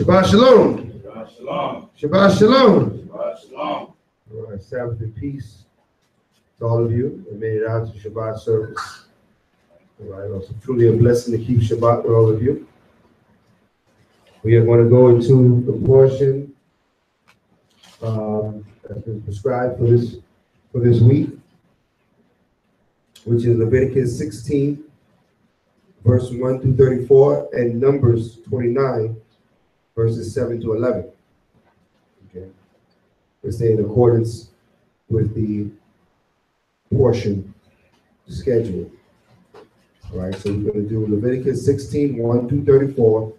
Shabbat Shalom. Shabbat Shalom. Shabbat Shalom. Shabbat Shalom. All right, Sabbath and peace to all of you that made it out to Shabbat service. All right, it's truly a blessing to keep Shabbat with all of you. We are going to go into the portion that's been prescribed for this week, which is Leviticus 16, verse 1 through 34, and Numbers 29, verses 7 to 11. Okay, we stay in accordance with the portion schedule. All right, so we're going to do Leviticus 16, 1 through 34,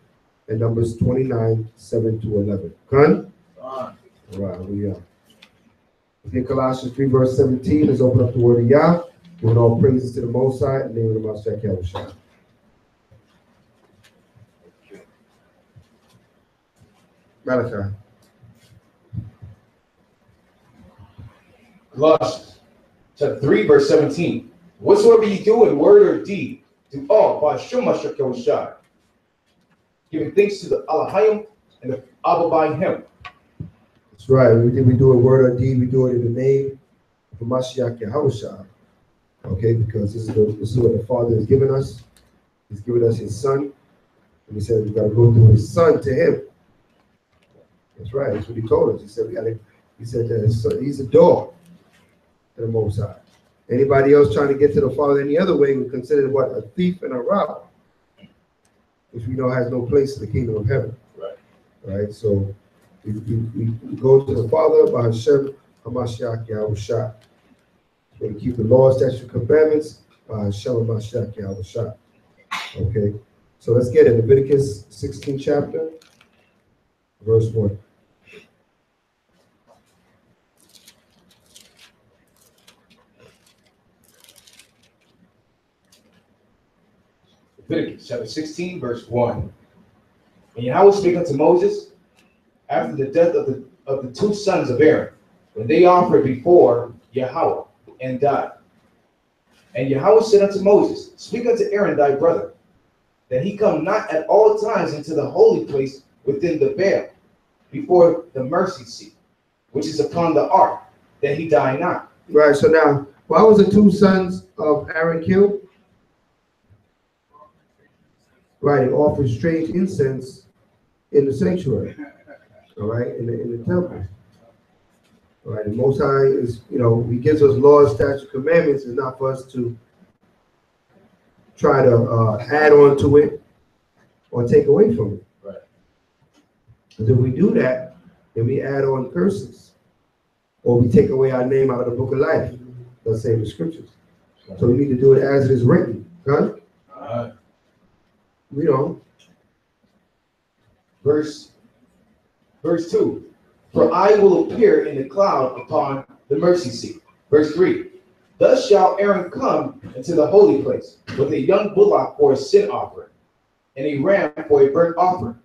and Numbers 29, 7 to 11. Con? All right, here we are. In Colossians 3, verse 17, let's open up the word of Yah. Giving all praises to the Most High, in the name of the Master Yahushua. Malachi. Colossians chapter 3, verse 17. Whatsoever ye do in word or deed, do all by Hashem Yahushua, giving thanks to the Elohim and the Abba by him. That's right. Everything we do in word or deed, we do it in the name of Mashiach Yahushua. Okay, because this is what the Father has given us. He's given us his Son. And he said we got to go through his Son to him. That's right. That's what he told us. He said he's a door to the Most High. Anybody else trying to get to the Father any other way would consider what? A thief and a robber, which we know has no place in the kingdom of heaven. Right. Right. So we go to the Father by Hashem HaMashiach Yahushua. We're going to keep the law, statutes, commandments by Hashem HaMashiach Yahushua. Okay. So let's get it. Leviticus 16 chapter, verse 1. Leviticus chapter 16, verse 1. And Yahweh spake unto Moses after the death of the two sons of Aaron, when they offered before Yahweh and died. And Yahweh said unto Moses, speak unto Aaron thy brother, that he come not at all times into the holy place within the veil, before the mercy seat, which is upon the ark, that he die not. Right. So now, why was the two sons of Aaron killed? Right, they offered strange incense in the sanctuary. All right, in the temple. All right, the Most High is, he gives us laws, statutes, commandments. It's not for us to try to add on to it or take away from it. Right. Because if we do that, then we add on curses, or we take away our name out of the book of life. Let's say in the scriptures. So we need to do it as it is written. Huh? We don't. Verse 2. For I will appear in the cloud upon the mercy seat. Verse 3. Thus shall Aaron come into the holy place with a young bullock for a sin offering, and a ram for a burnt offering.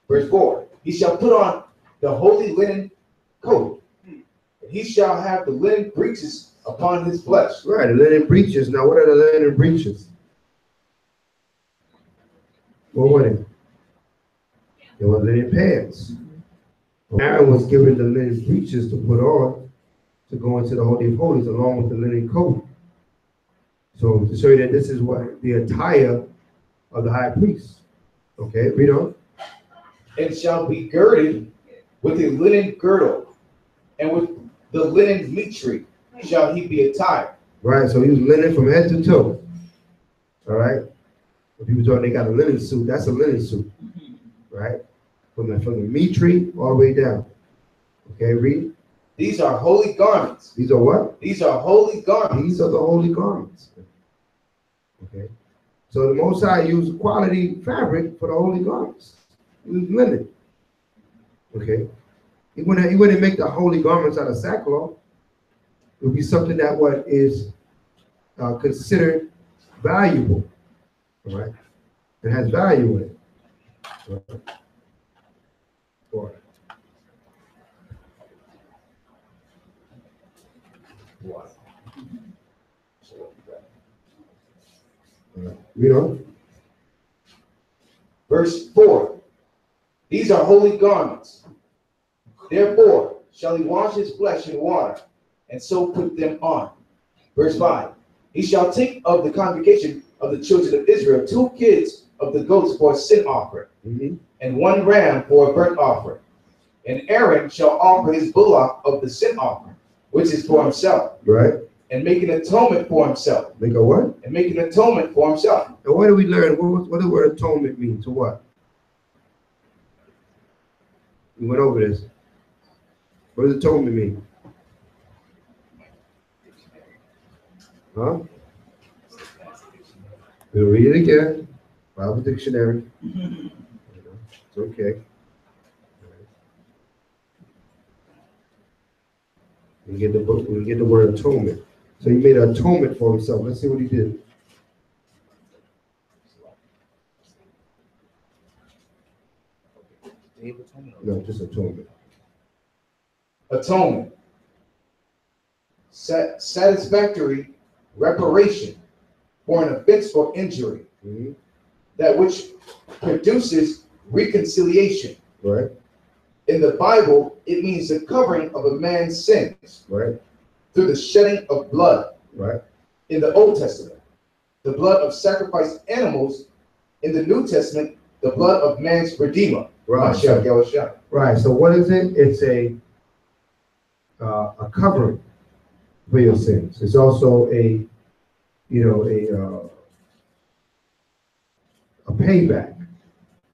Verse 4. He shall put on the holy linen coat, and he shall have the linen breeches upon his flesh. Right, the linen breeches. Now, what are the linen breeches? What were they? They were linen pants. Aaron was given the linen breeches to put on to go into the Holy of Holies along with the linen coat. So to show you that this is what the attire of the high priest. Okay, read on. And shall be girded with a linen girdle, and with the linen mitre shall he be attired. Right, so he was linen from head to toe. All right. When people talk they got a linen suit, that's a linen suit. Right? From the mitre all the way down. Okay, read. These are holy garments. These are what? These are holy garments. These are the holy garments. Okay. So the Most High used quality fabric for the holy garments. It was linen. Okay. He wouldn't make the holy garments out of sackcloth. It would be something that what is considered valuable. All right. It has value in it. All right. All right. Wow. Read on. Verse 4. These are holy garments. Therefore shall he wash his flesh in water, and so put them on. Verse 5. He shall take of the congregation of the children of Israel 2 kids of the goats for a sin offering, and 1 ram for a burnt offering. And Aaron shall offer his bullock of the sin offering, which is for himself. Right. And make an atonement for himself. Make a what? And make an atonement for himself. And what do we learn? What does the word atonement mean? To what? We went over this. What does atonement mean? Huh? We'll read it again. Bible dictionary. It's okay. We get the book. We get the word atonement. So he made an atonement for himself. Let's see what he did. No, just atonement. Atonement. Satisfactory reparation for an offense or injury. That which produces reconciliation. Right. In the Bible, it means the covering of a man's sins. Right. Through the shedding of blood. Right. In the Old Testament, the blood of sacrificed animals. In the New Testament, the blood of man's redeemer. Right. Right. So what is it? It's a covering for your sins. It's also a payback.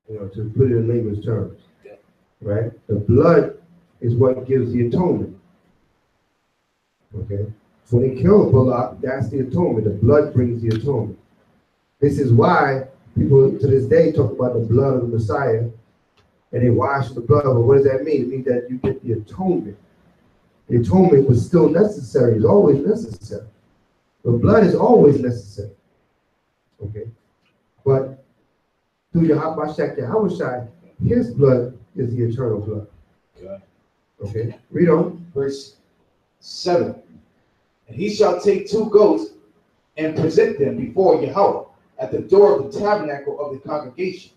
To put it in layman's terms. Right. The blood is what gives the atonement. Okay. So when they kill a bullock, that's the atonement. The blood brings the atonement. This is why people to this day talk about the blood of the Messiah, and they wash the blood. But what does that mean? It means that you get the atonement. The atonement was still necessary. It's always necessary. The blood is always necessary. Okay. But through Yahushua, his blood is the eternal blood. Okay. Read on. Verse 7. And he shall take 2 goats and present them before Yahweh at the door of the tabernacle of the congregation.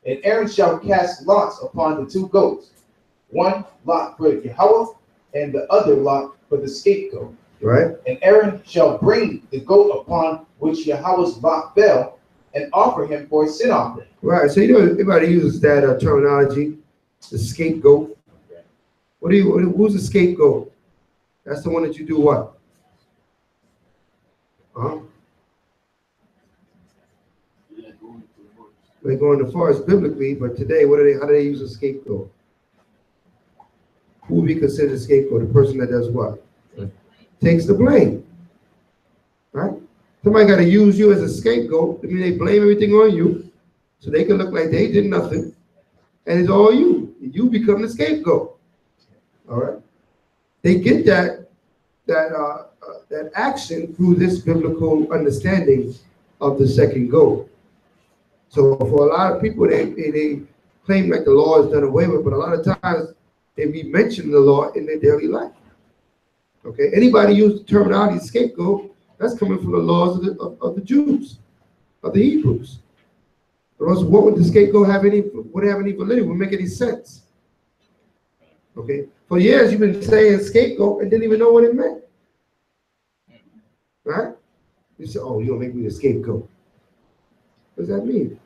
And Aaron shall cast lots upon the 2 goats, 1 lot for Yahweh and the other lot for the scapegoat. Right. And Aaron shall bring the goat upon which Yahweh's lot fell and offer him for a sin offering. Right. So everybody uses that terminology, the scapegoat. Who's the scapegoat? That's the one that you do what? They go in the forest biblically, but today, how do they use a scapegoat? Who would be considered a scapegoat? The person that does what? Takes the blame. Right? Somebody got to use you as a scapegoat. I mean, they blame everything on you, so they can look like they did nothing, and it's all you. You become the scapegoat. All right? They get that action through this biblical understanding of the second goat. So for a lot of people, they claim like the law is done away with, but a lot of times they be mentioning the law in their daily life. Okay, anybody use the terminology scapegoat, that's coming from the laws of the Jews, of the Hebrews. But also, what would the scapegoat have any validity? Would make any sense? Okay, for years you've been saying scapegoat and didn't even know what it meant. Right? You say, oh, you're gonna make me a scapegoat. What does that mean?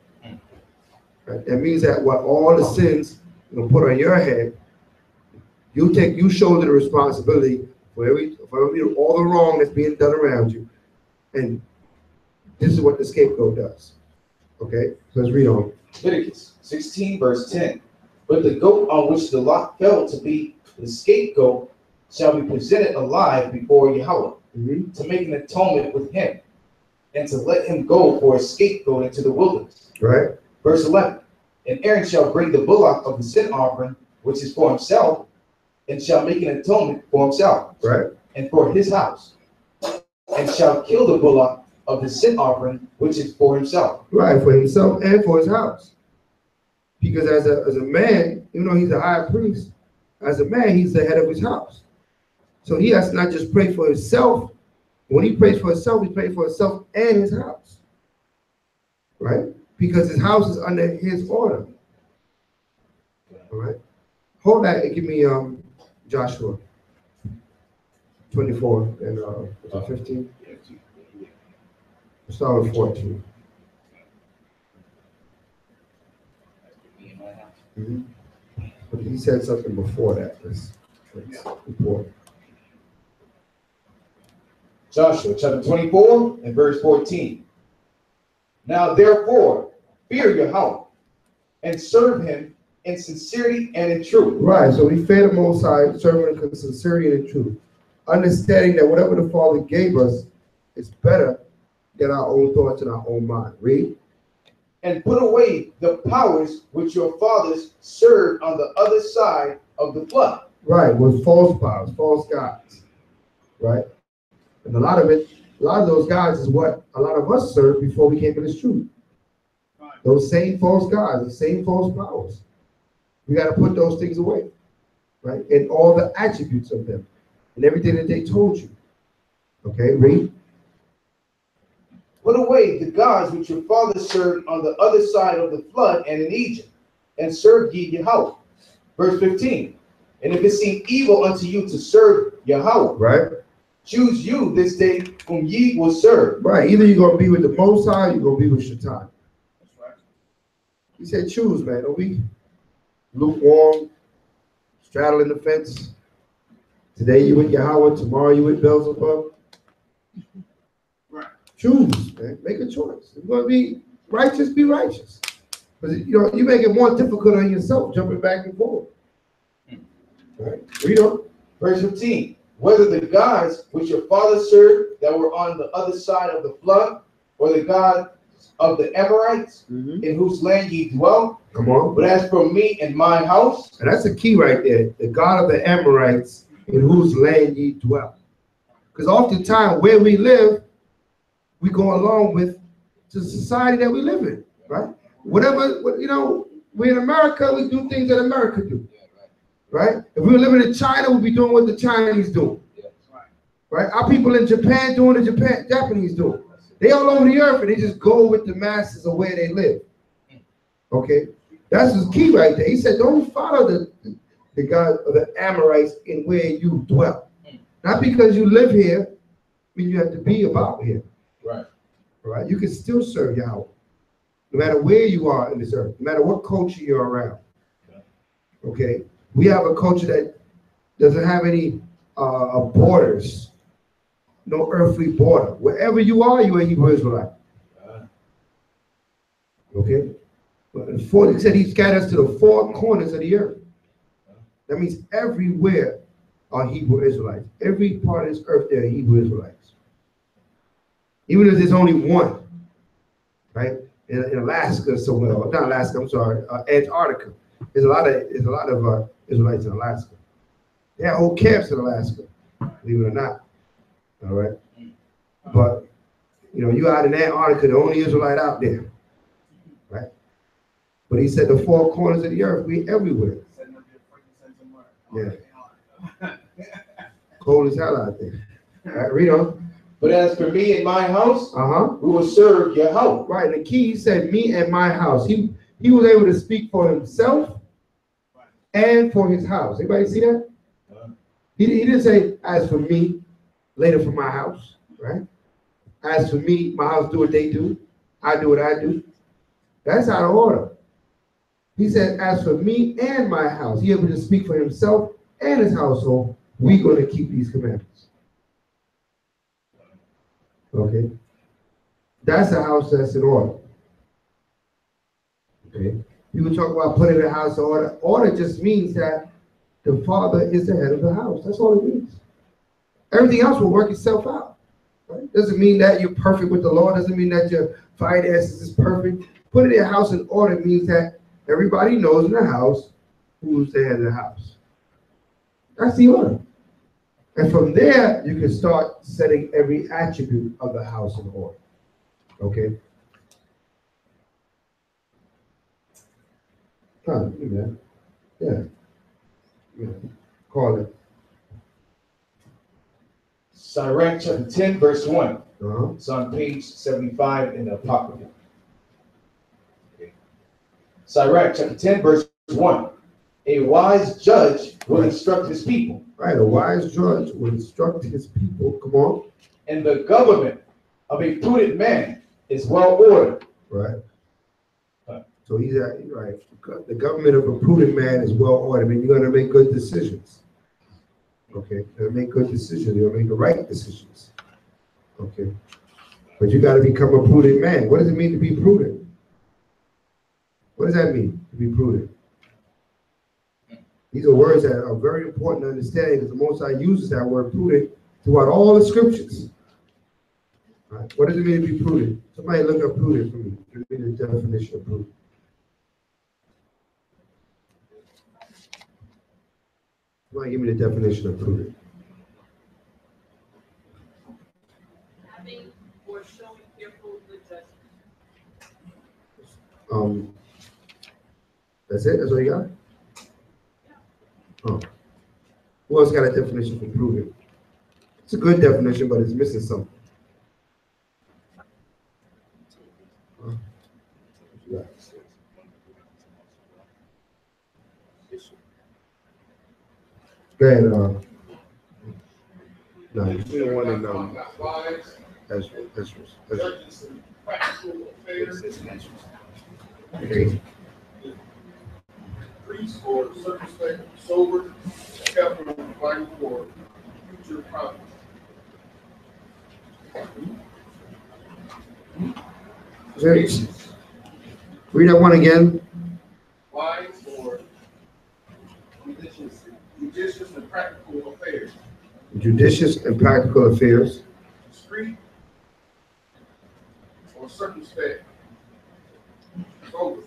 Right? That means that what all the sins you're gonna put on your head, you shoulder the responsibility for all the wrong that's being done around you. And this is what the scapegoat does. Okay, so let's read on. Leviticus 16, verse 10. But the goat on which the lot fell to be the scapegoat shall be presented alive before Yahweh to make an atonement with him and to let him go for a scapegoat into the wilderness. Right. Verse 11. And Aaron shall bring the bullock of the sin offering, which is for himself, and shall make an atonement for himself. Right. And for his house. And shall kill the bullock of the sin offering, which is for himself. Right, for himself and for his house. Because as a man, even though he's a high priest, as a man, he's the head of his house. So he has to not just pray for himself. When he prays for himself, he's praying for himself and his house. Right? Because his house is under his order. All right. Hold that and give me Joshua 24 and 15. Let's start with 14. Mm-hmm. But he said something before that. That's important. Joshua chapter 24 and verse 14. Now therefore, fear Yahweh and serve him in sincerity and in truth. Right, so we fear the Most High, serving in sincerity and in truth. Understanding that whatever the Father gave us is better than our own thoughts and our own mind. Read. And put away the powers which your fathers served on the other side of the flood. Right, with false powers, false gods. Right? And a lot of those gods is what a lot of us served before we came to this truth. Right. Those same false gods, the same false powers. We got to put those things away. Right? And all the attributes of them. And everything that they told you. Okay, read. Put away the gods which your fathers served on the other side of the flood and in Egypt, and serve ye Yahweh. Verse 15. And if it seem evil unto you to serve Yahweh, right, choose you this day whom ye will serve. Right. Either you're going to be with the Most High, or you're going to be with Shaitan. That's right. He said, choose, man. Don't be lukewarm, straddling the fence. Today you with Yahweh, tomorrow you with Beelzebub. Right. Choose, man. Make a choice. If you're going to be righteous, be righteous. Because you make it more difficult on yourself, jumping back and forth. Right. Read on. Verse 15. Whether the gods which your fathers served that were on the other side of the flood, or the God of the Amorites, in whose land ye dwell. Come on. But as for me and my house. And that's the key right there. The God of the Amorites, in whose land ye dwell. Because oftentimes where we live, we go along with the society that we live in, right? Whatever, we're in America, we do things that America do. Right? If we were living in China, we'd be doing what the Chinese do. Right? Our people in Japan doing the Japanese do. They all over the earth and they just go with the masses of where they live. Okay? That's the key right there. He said, don't follow the God of the Amorites in where you dwell. Not because you live here, mean you have to be about here. Right. Right? You can still serve Yahweh. No matter where you are in this earth, no matter what culture you're around. Okay? We have a culture that doesn't have any borders, no earthly border. Wherever you are, you're a Hebrew Israelite. Okay? But he said he scattered us to the four corners of the earth. That means everywhere are Hebrew Israelites. Every part of this earth, there are Hebrew Israelites. Even if there's only one, right? In Alaska somewhere, not Alaska, I'm sorry, Antarctica. There's a lot of Israelites in Alaska. They have whole camps in Alaska, believe it or not. All right. But you out in Antarctica, the only Israelite out there. Right? But he said the four corners of the earth, we everywhere. Yeah. Cold as hell out there. All right, read on. But as for me and my house, we will serve Yahweh. Right. And the key, he said, me and my house. He was able to speak for himself and for his house. Anybody see that? He didn't say, as for me, later for my house, right? As for me, my house do what they do. I do what I do. That's out of order. He said, as for me and my house, he able to speak for himself and his household. We're going to keep these commandments. Okay? That's a house that's in order. Okay? People talk about putting the house in order. Order just means that the father is the head of the house. That's all it means. Everything else will work itself out. Right? Doesn't mean that you're perfect with the Lord. Doesn't mean that your finances is perfect. Putting your house in order means that everybody knows in the house who's the head of the house. That's the order. And from there, you can start setting every attribute of the house in order. Okay? Yeah. Call it. Sirach chapter 10, verse 1. It's on page 75 in the Apocrypha. Okay. Sirach chapter 10, verse 1. A wise judge will instruct his people. Right, a wise judge will instruct his people. Come on. And the government of a prudent man is well ordered. Right. So he's at, right. The government of a prudent man is well ordered. I mean, you're going to make good decisions. Okay, you're going to make good decisions. You're going to make the right decisions. Okay. But you got to become a prudent man. What does it mean to be prudent? What does that mean, to be prudent? These are words that are very important to understand because the Most High uses that word prudent throughout all the scriptures. Right. What does it mean to be prudent? Somebody look up prudent for me. Give me the definition of prudent. Somebody give me the definition of prudent. Having or showing careful good judgment. That's it? That's all you got? Oh. Who else got a definition for prudent? It's a good definition, but it's missing something. Yeah. Go ahead. No, you see the one in Ezra. Okay. Priest or circumspect, sober, careful, providing for future profit. Read that one again. Wise or judicious and practical affairs. Judicious and practical affairs. Discreet or circumspect, sober.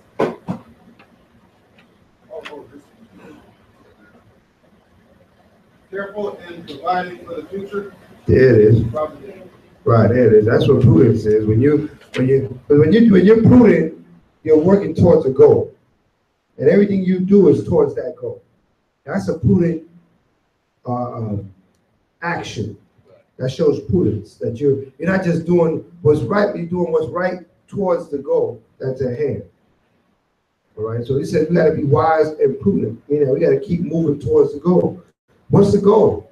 Careful in providing for the future. There it is. Right, there it is. That's what prudence is. When you're prudent, you're working towards a goal, and everything you do is towards that goal. That's a prudent action. That shows prudence. That you're not just doing what's right, you're doing what's right towards the goal that's at hand. All right. So he said we got to be wise and prudent. We got to keep moving towards the goal. What's the goal?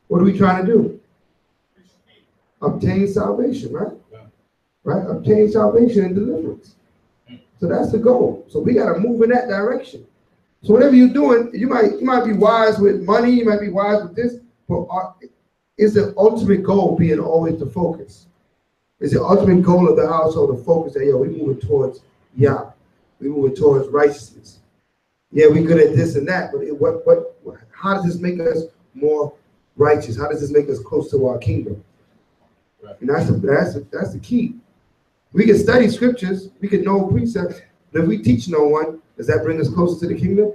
What are we trying to do? Obtain salvation, right? Yeah. Right? Obtain salvation and deliverance. So that's the goal. So we got to move in that direction. So whatever you're doing, you might be wise with money, you might be wise with this, but is the ultimate goal being always the focus? Is the ultimate goal of the household the focus that we're moving towards Yah? We're moving towards righteousness. Yeah, we're good at this and that, but how does this make us more righteous? How does this make us close to our kingdom? Right. And that's the key. We can study scriptures, we can know precepts, but if we teach no one, does that bring us closer to the kingdom?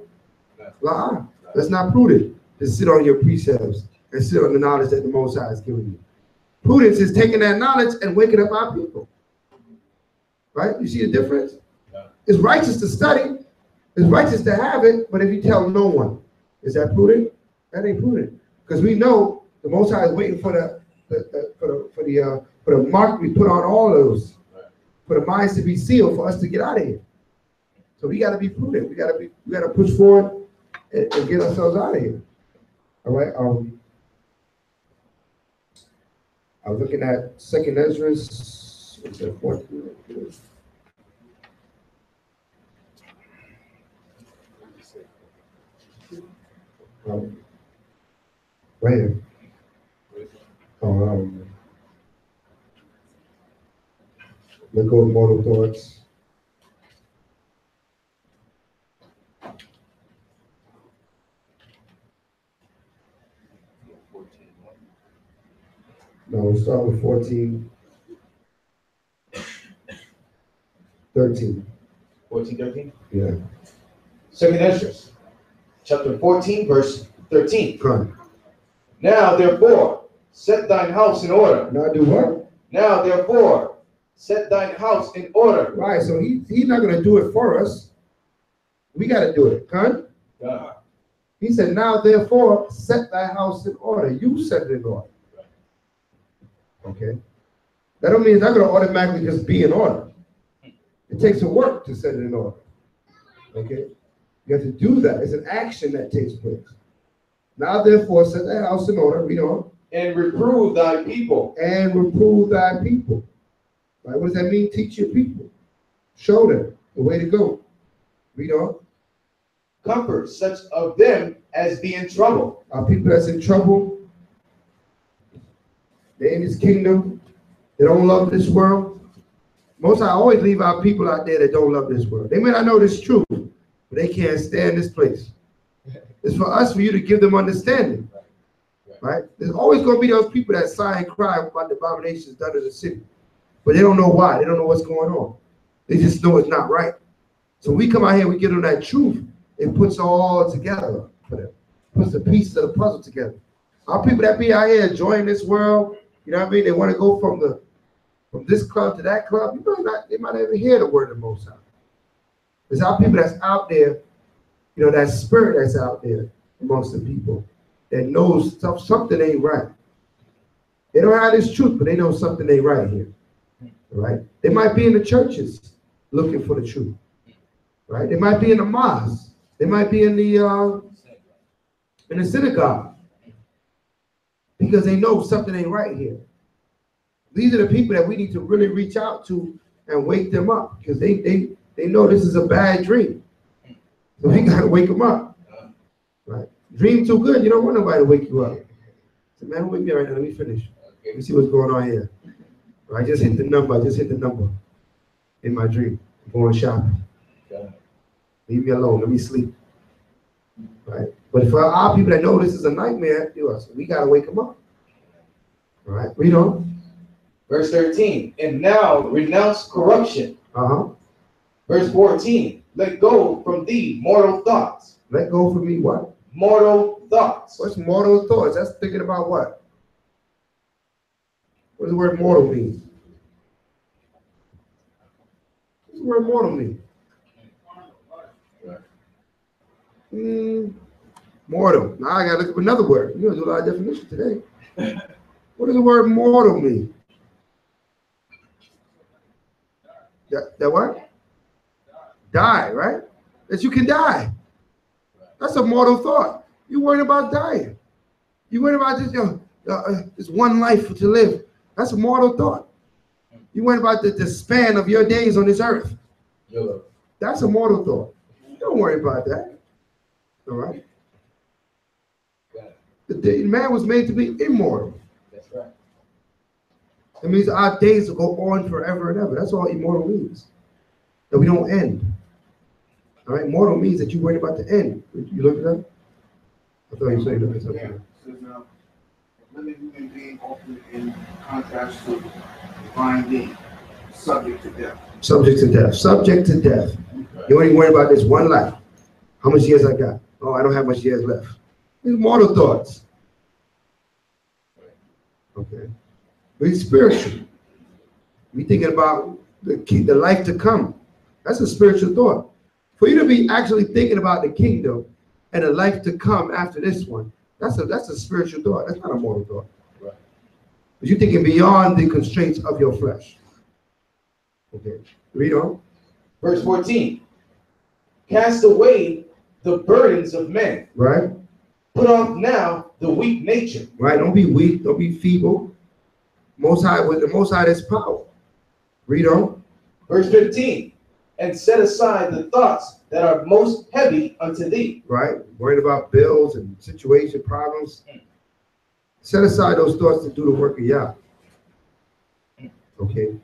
That's not prudent to sit on your precepts and sit on the knowledge that the Most High has given you. Prudence is taking that knowledge and waking up our people. Right? You see the difference? Yeah. It's righteous to study, it's righteous to have it, but if you tell no one, is that prudent? That ain't prudent. Because we know the Most High is waiting for the mark we put on all those, for the minds to be sealed for us to get out of here. So we got to be prudent. We got to push forward and get ourselves out of here. All right. I was looking at 2nd Ezra. What's that? 14. Right here. Let's go to mortal thoughts. No, we'll start with 14. 13. 14, 13? Yeah. 2nd Ezra, chapter 14, verse 13. Come. Now, therefore, set thine house in order. Now do what? Now, therefore, set thine house in order. Right, so he's not going to do it for us. We got to do it. Come. Yeah. He said, now, therefore, set thy house in order. You set it in order. Okay. That don't mean it's not going to automatically just be in order. It takes some work to set it in order. Okay. You have to do that. It's an action that takes place. Now, therefore, set that house in order. Read on. And reprove thy people. And reprove thy people. Right? What does that mean? Teach your people. Show them the way to go. Read on. Comfort such of them as be in trouble. Our people that's in trouble, they're in his kingdom, they don't love this world. Most I always leave our people out there that don't love this world. They may not know this truth, but they can't stand this place. It's for us, for you to give them understanding. Right? There's always going to be those people that sigh and cry about the abominations done in the city. But they don't know why. They don't know what's going on. They just know it's not right. So we come out here, we give them that truth. It puts all together for them. Puts the pieces of the puzzle together. Our people that be out here enjoying this world, you know what I mean? They want to go from this club to that club. You know, they might not even hear the word of the Most High. It's our people that's out there, you know, that spirit that's out there amongst the people that knows something ain't right. They don't have this truth, but they know something ain't right here. Right? They might be in the churches looking for the truth. Right? They might be in the mosque. They might be in the synagogue because they know something ain't right here. These are the people that we need to really reach out to and wake them up because they know this is a bad dream. So we got to wake them up. Right? Dream too good, you don't want nobody to wake you up. So, man, don't wake me up right now. Let me finish. Let me see what's going on here. Right? I just hit the number in my dream. I'm going shopping. Leave me alone. Let me sleep. Right? But for our people that know this is a nightmare, we got to wake them up. All right? Read on. Verse 13. And now renounce corruption. Verse 14. Let go from thee mortal thoughts. Let go from me what? Mortal thoughts. What's mortal thoughts? That's thinking about what? What does the word mortal mean? What does the word mortal mean? Mortal. Now I gotta look up another word. You're gonna do a lot of definition today. What does the word mortal mean? That what? Die, right? That you can die. That's a mortal thought. You're worried about dying. You're worried about this one life to live. That's a mortal thought. You're worried about the span of your days on this earth. That's a mortal thought. Don't worry about that. All right? The man was made to be immortal. That's right. It means our days will go on forever and ever. That's all immortal means. That we don't end. All right? Mortal means that you're worried about the end. You look at that? I thought you were saying something. Yeah. It says, living human being often in contrast to divine being, subject to death. Subject to death. Subject to death. You only worry about this one life. How much years I got? Oh, I don't have much years left. These mortal thoughts. Okay. We're spiritual. We're thinking about the life to come. That's a spiritual thought. For you to be actually thinking about the kingdom and the life to come after this one, that's a spiritual thought. That's not a mortal thought. Right. But you're thinking beyond the constraints of your flesh. Okay. Read on. Verse 14. Cast away the burdens of men. Right. Put off now the weak nature. Right. Don't be weak. Don't be feeble. Most High, with the Most High, there's power. Read on. Verse 15. And set aside the thoughts that are most heavy unto thee. Right. Worried about bills and situation problems. Set aside those thoughts to do the work of Yah. Okay.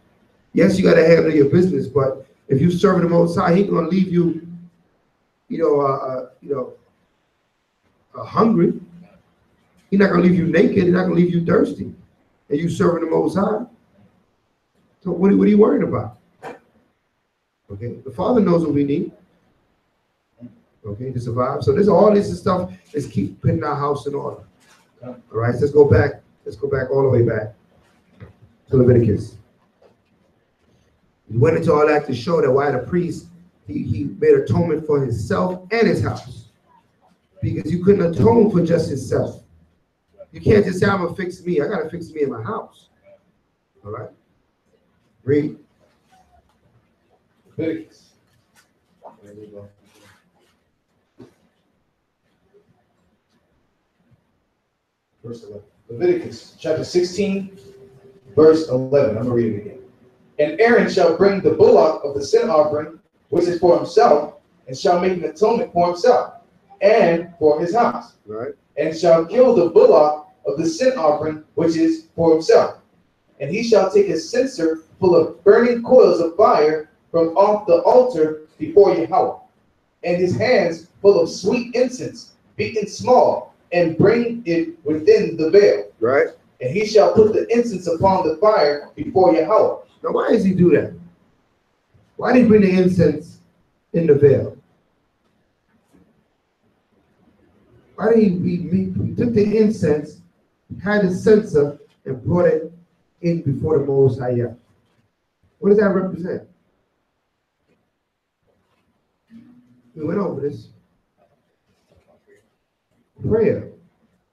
Yes, you got to handle your business, but if you're serving the Most High, He's going to leave you, hungry. He's not going to leave you naked. He's not going to leave you thirsty. And you serving the Most High. So what are you worried about? Okay. The Father knows what we need. Okay, to survive. So all this stuff is keep putting our house in order. All right, so let's go back. Let's go back all the way back to Leviticus. He went into all that to show that why the priest he made atonement for himself and his house, because you couldn't atone for just himself. You can't just say I'm gonna fix me. I gotta fix me in my house. All right. Read. Leviticus. There we go. verse 11. Leviticus chapter 16, verse 11. I'm going to read it again. And Aaron shall bring the bullock of the sin offering, which is for himself, and shall make an atonement for himself and for his house. Right. And shall kill the bullock of the sin offering, which is for himself. And he shall take a censer full of burning coals of fire from off the altar before Yahweh, and his hands full of sweet incense, beaten small, and bring it within the veil. Right. And he shall put the incense upon the fire before Yahweh. Now, why does he do that? Why did he bring the incense in the veil? Why did he took the incense, had the censer, and brought it in before the Most High? What does that represent? We went over this. Prayer.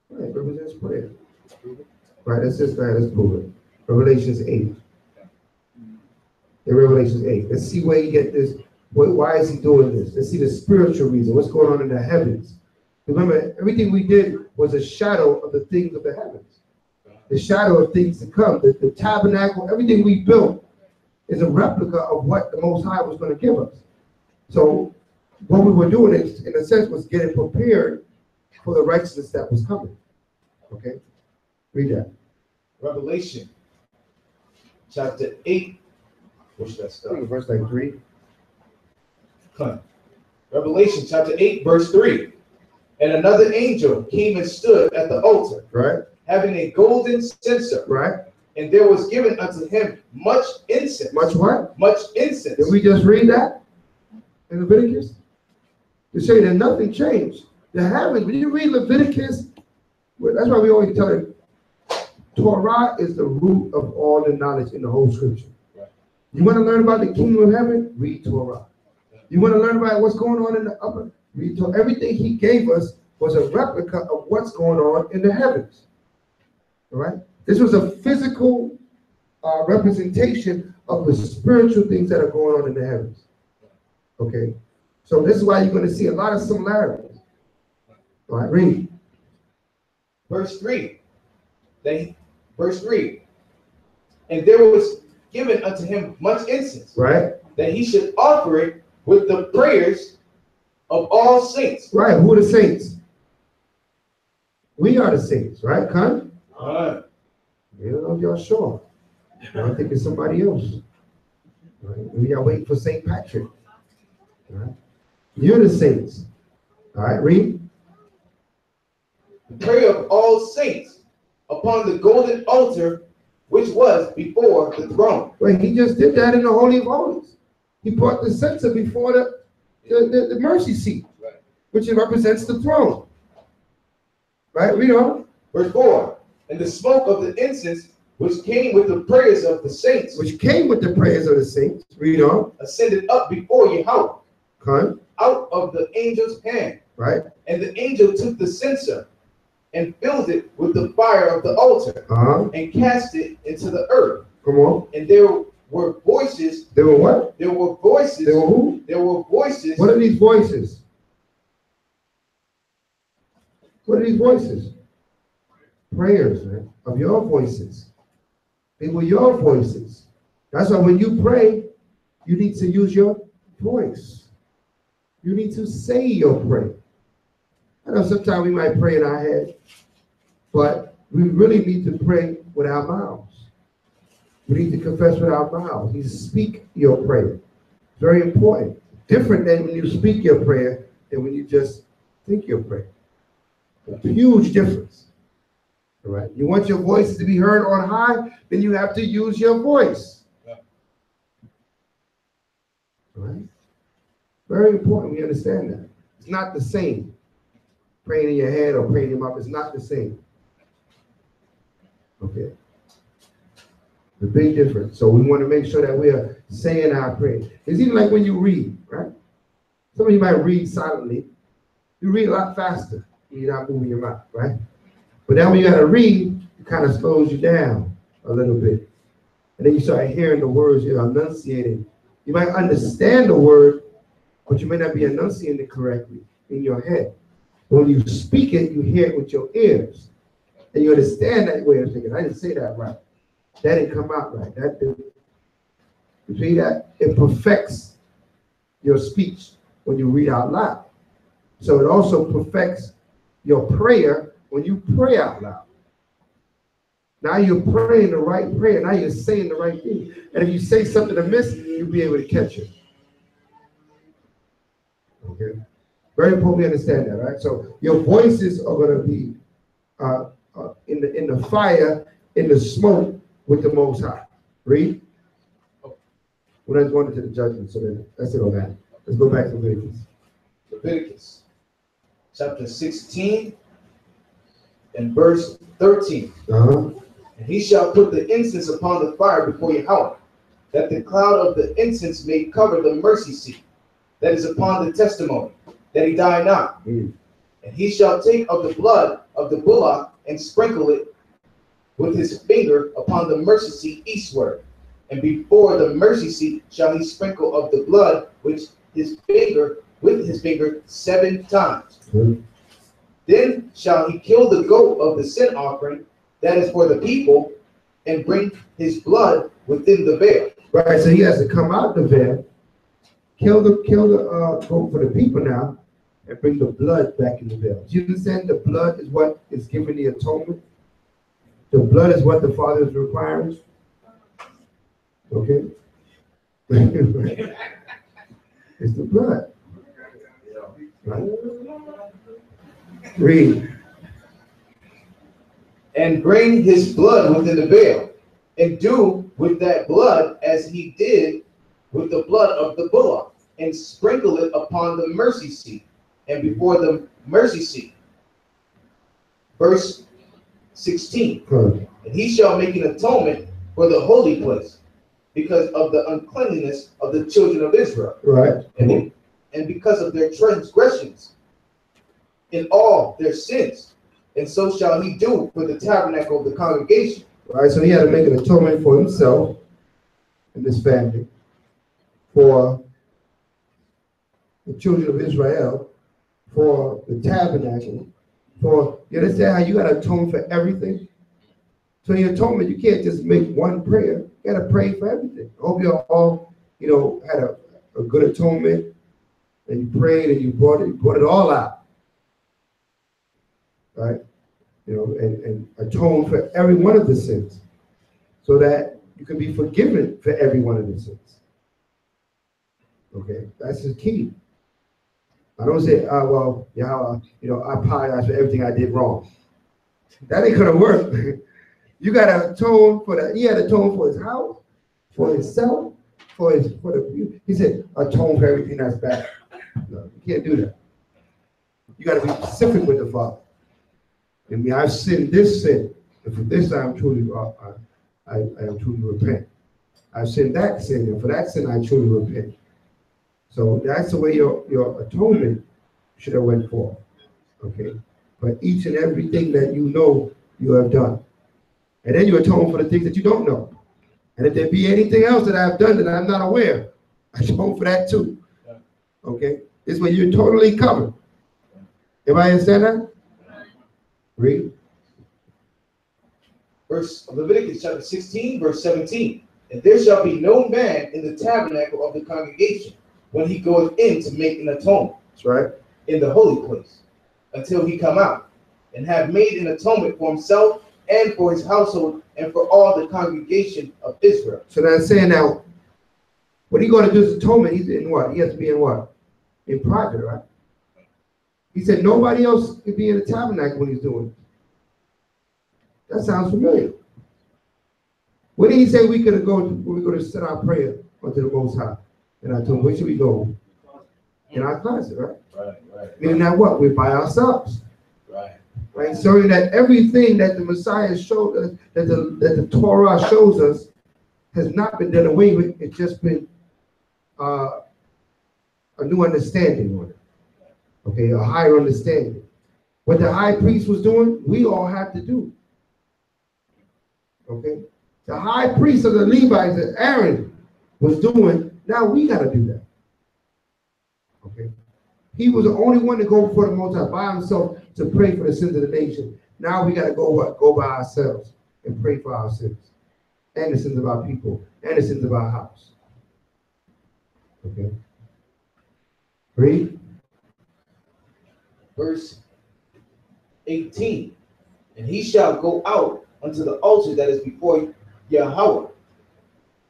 Right, represents prayer. Right, let's prove it. Revelations 8. In Revelations 8. Let's see where you get this. Why is he doing this? Let's see the spiritual reason. What's going on in the heavens? Remember, everything we did was a shadow of the things of the heavens. The shadow of things to come. The tabernacle, everything we built is a replica of what the Most High was going to give us. So what we were doing is, in a sense, was getting prepared for the righteousness that was coming. Okay? Read that. Revelation chapter 8. Where should I start? Verse like 3. Come. Revelation chapter 8, verse 3. And another angel came and stood at the altar, Right. having a golden censer. Right. And there was given unto him much incense. Much what? Much incense. Did we just read that in Leviticus? To say that nothing changed. The heavens, when you read Leviticus, well, that's why we always tell it, Torah is the root of all the knowledge in the whole scripture. Right. You want to learn about the kingdom of heaven? Read Torah. You want to learn about what's going on in the upper? Read Torah. Everything he gave us was a replica of what's going on in the heavens. All right? This was a physical representation of the spiritual things that are going on in the heavens. Okay? So this is why you're going to see a lot of similarities. All right, read. Verse 3. Verse 3. And there was given unto him much incense. Right. That he should offer it with the prayers of all saints. Right. Who are the saints? We are the saints, right, Con? You don't know if y'all sure. I think it's somebody else. Right? We are waiting for St. Patrick. Right? You're the saints. All right, read. The prayer of all saints upon the golden altar which was before the throne. Well, he just did that in the Holy of Holies. He brought the censer before the mercy seat, right, which represents the throne. Right, read on. Verse 4. And the smoke of the incense which came with the prayers of the saints, Which came with the prayers of the saints. Read on. ascended up before Yahweh, Con. out of the angel's hand. Right. And the angel took the censer and filled it with the fire of the altar, and cast it into the earth. Come on. And there were voices. There were what? There were voices. There were who? There were voices. What are these voices? What are these voices? Prayers, man, of your voices. They were your voices. That's why when you pray, you need to use your voice. You need to say your prayer. I know sometimes we might pray in our head, but we really need to pray with our mouths. We need to confess with our mouths. You speak your prayer. Very important. Different than when you speak your prayer than when you just think your prayer. A huge difference. All right. You want your voices to be heard on high, then you have to use your voice. Yeah. All right. Very important. We understand that. It's not the same. Praying in your head or praying in your mouth is not the same. Okay. The big difference. So we want to make sure that we are saying our prayer. It's even like when you read, right? Some of you might read silently. You read a lot faster when you're not moving your mouth, right? But then when you got to read, it kind of slows you down a little bit. And then you start hearing the words you're enunciating. You might understand the word, but you may not be enunciating it correctly in your head. When you speak it, you hear it with your ears. and you understand that way of thinking. I didn't say that right. That didn't come out right. You see that? It perfects your speech when you read out loud. So it also perfects your prayer when you pray out loud. Now you're praying the right prayer. Now you're saying the right thing. And if you say something amiss, you'll be able to catch it. Okay? Very important we understand that, right? So your voices are going to be in the fire, in the smoke with the Most High. Read. We're not going into the judgment, so that's it on that. Let's go back to Leviticus. Leviticus chapter 16 and verse 13. And he shall put the incense upon the fire before Yahweh, that the cloud of the incense may cover the mercy seat that is upon the testimony, that he die not. And he shall take of the blood of the bullock and sprinkle it with his finger upon the mercy seat eastward. And before the mercy seat shall he sprinkle of the blood with his finger 7 times. Then shall he kill the goat of the sin offering that is for the people, and bring his blood within the veil. Right, so he has to come out the veil, kill the goat for the people now, and bring the blood back in the veil. Do you understand? The blood is what is giving the atonement. The blood is what the Father is requiring. Okay? It's the blood. Right? Read. And bring his blood within the veil, and do with that blood as he did with the blood of the bullock, and sprinkle it upon the mercy seat, and before the mercy seat. Verse 16. And he shall make an atonement for the holy place, because of the uncleanness of the children of Israel. Right. And because of their transgressions in all their sins. And so shall he do for the tabernacle of the congregation. All right, so he had to make an atonement for himself and his family, for the children of Israel, for the tabernacle, for, you understand how you got to atone for everything? So your atonement, you can't just make one prayer. You got to pray for everything. I hope you all, had a good atonement, and you prayed and you brought it all out. Right? And atone for every one of the sins, so that you can be forgiven for every one of the sins. Okay, that's the key. I don't say, I apologize for everything I did wrong. That ain't gonna work. You gotta atone for that. He had to atone for his house, for himself, for the. He said, atone for everything that's bad. No, you can't do that. You gotta be specific with the Father. I mean, I've sinned this sin, and for this I am truly repent. I've sinned that sin, and for that sin I truly repent. So that's the way your atonement should have went forth. Okay, but each and everything that you have done, and then you atone for the things that you don't know. And if there be anything else that I've done that I'm not aware, I atone for that too. Okay, this way you're totally covered. Everybody understand that? Read. Leviticus chapter 16, verse 17. And there shall be no man in the tabernacle of the congregation when he goeth in to make an atonement. That's right. In the holy place, until he come out, and have made an atonement for himself and for his household and for all the congregation of Israel. So that's saying now, what he going to do is atonement. He's in what? He has to be in what? In private, right? He said nobody else could be in the tabernacle when he's doing it. That sounds familiar. Where did he say we could go when we go to set our prayer unto the Most High? And I told him, where should we go? In our closet, right? Right. Meaning that what? We're by ourselves. Right. So that everything that the Messiah showed us, that the Torah shows us, has not been done away with. It's just been a new understanding on it. Okay, a higher understanding. What the high priest was doing, we all have to do. Okay? The high priest of the Levites that Aaron was doing, now we got to do that. Okay? He was the only one to go before the Most High by himself to pray for the sins of the nation. Now we got to go what? Go by ourselves and pray for our sins and the sins of our people and the sins of our house. Okay. Read. Verse 18. And he shall go out unto the altar that is before Yahweh,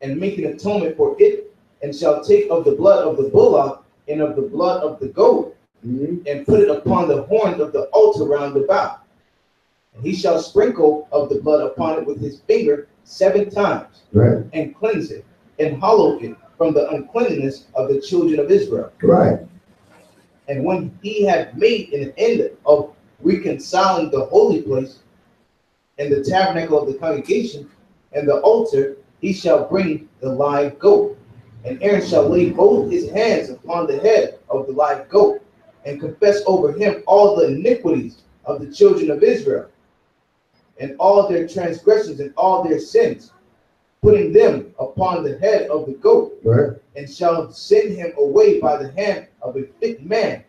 and make an atonement for it, and shall take of the blood of the bullock and of the blood of the goat, and put it upon the horns of the altar round about. And he shall sprinkle of the blood upon it with his finger 7 times, Right. and cleanse it, and hallow it from the uncleanness of the children of Israel. Right. And when he had made an end of reconciling the holy place, and the tabernacle of the congregation, and the altar, he shall bring the live goat. And Aaron shall lay both his hands upon the head of the live goat, and confess over him all the iniquities of the children of Israel, and all their transgressions and all their sins, putting them upon the head of the goat, Right. and shall send him away by the hand of a fit man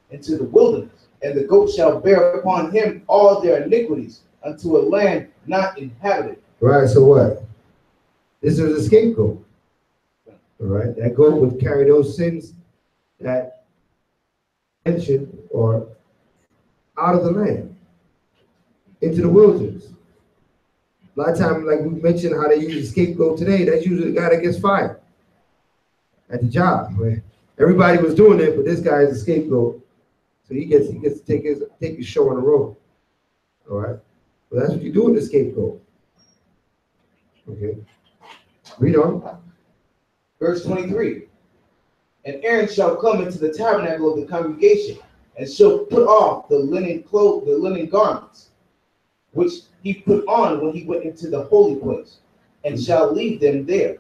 into the wilderness. And the goat shall bear upon him all their iniquities unto a land not inhabited. Right. So what? This is a scapegoat. All right. That goat would carry those sins that mentioned or out of the land into the wilderness. A lot of times, like we mentioned, how they use a scapegoat today, that's usually the guy that gets fired at the job. Where everybody was doing it, but this guy is a scapegoat, so he gets to take his show on the road. All right, well, that's what you do with the scapegoat. Okay, read on. Verse 23. And Aaron shall come into the tabernacle of the congregation, and shall put off the linen clothes, the linen garments, which he put on when he went into the holy place, and shall leave them there.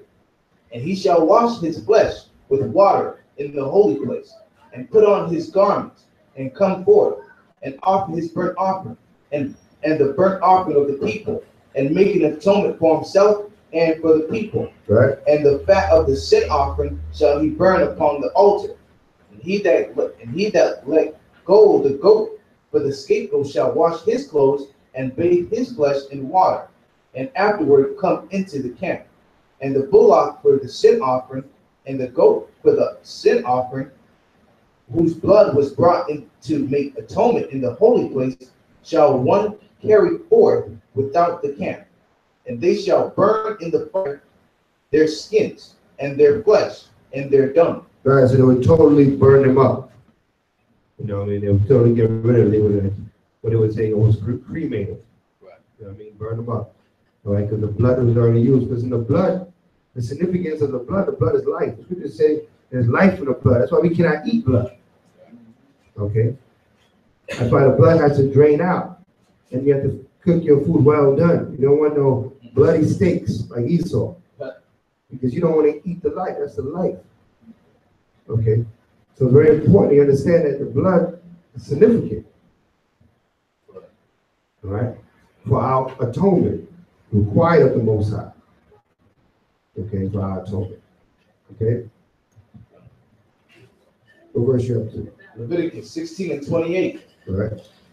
And he shall wash his flesh with water in the holy place, and put on his garments, and come forth, and offer his burnt offering, and the burnt offering of the people, and make an atonement for himself and for the people. Right. And the fat of the sin offering shall he burn upon the altar. And he that let go of the goat for the scapegoat shall wash his clothes and bathe his flesh in water, and afterward come into the camp. And the bullock for the sin offering, and the goat for the sin offering, whose blood was brought in to make atonement in the holy place, shall one carry forth without the camp. And they shall burn in the fire their skins and their flesh and their dung. Right, so they would totally burn them up. You know what I mean? They would totally get rid of them. What they would say it was cremated. Right. You know what I mean? Burn them up. All right, because the blood was already used. Because in the blood, the significance of the blood is life. The scriptures say there's life in the blood. That's why we cannot eat blood. Okay? That's why the blood has to drain out. And you have to cook your food well done. You don't want no bloody steaks like Esau. Because you don't want to eat the life. That's the life. Okay? So it's very important to understand that the blood is significant. All right? For our atonement, required of the Most High. Okay, for our atonement. Okay? What verse you up to? Leviticus 16 and 28. All right.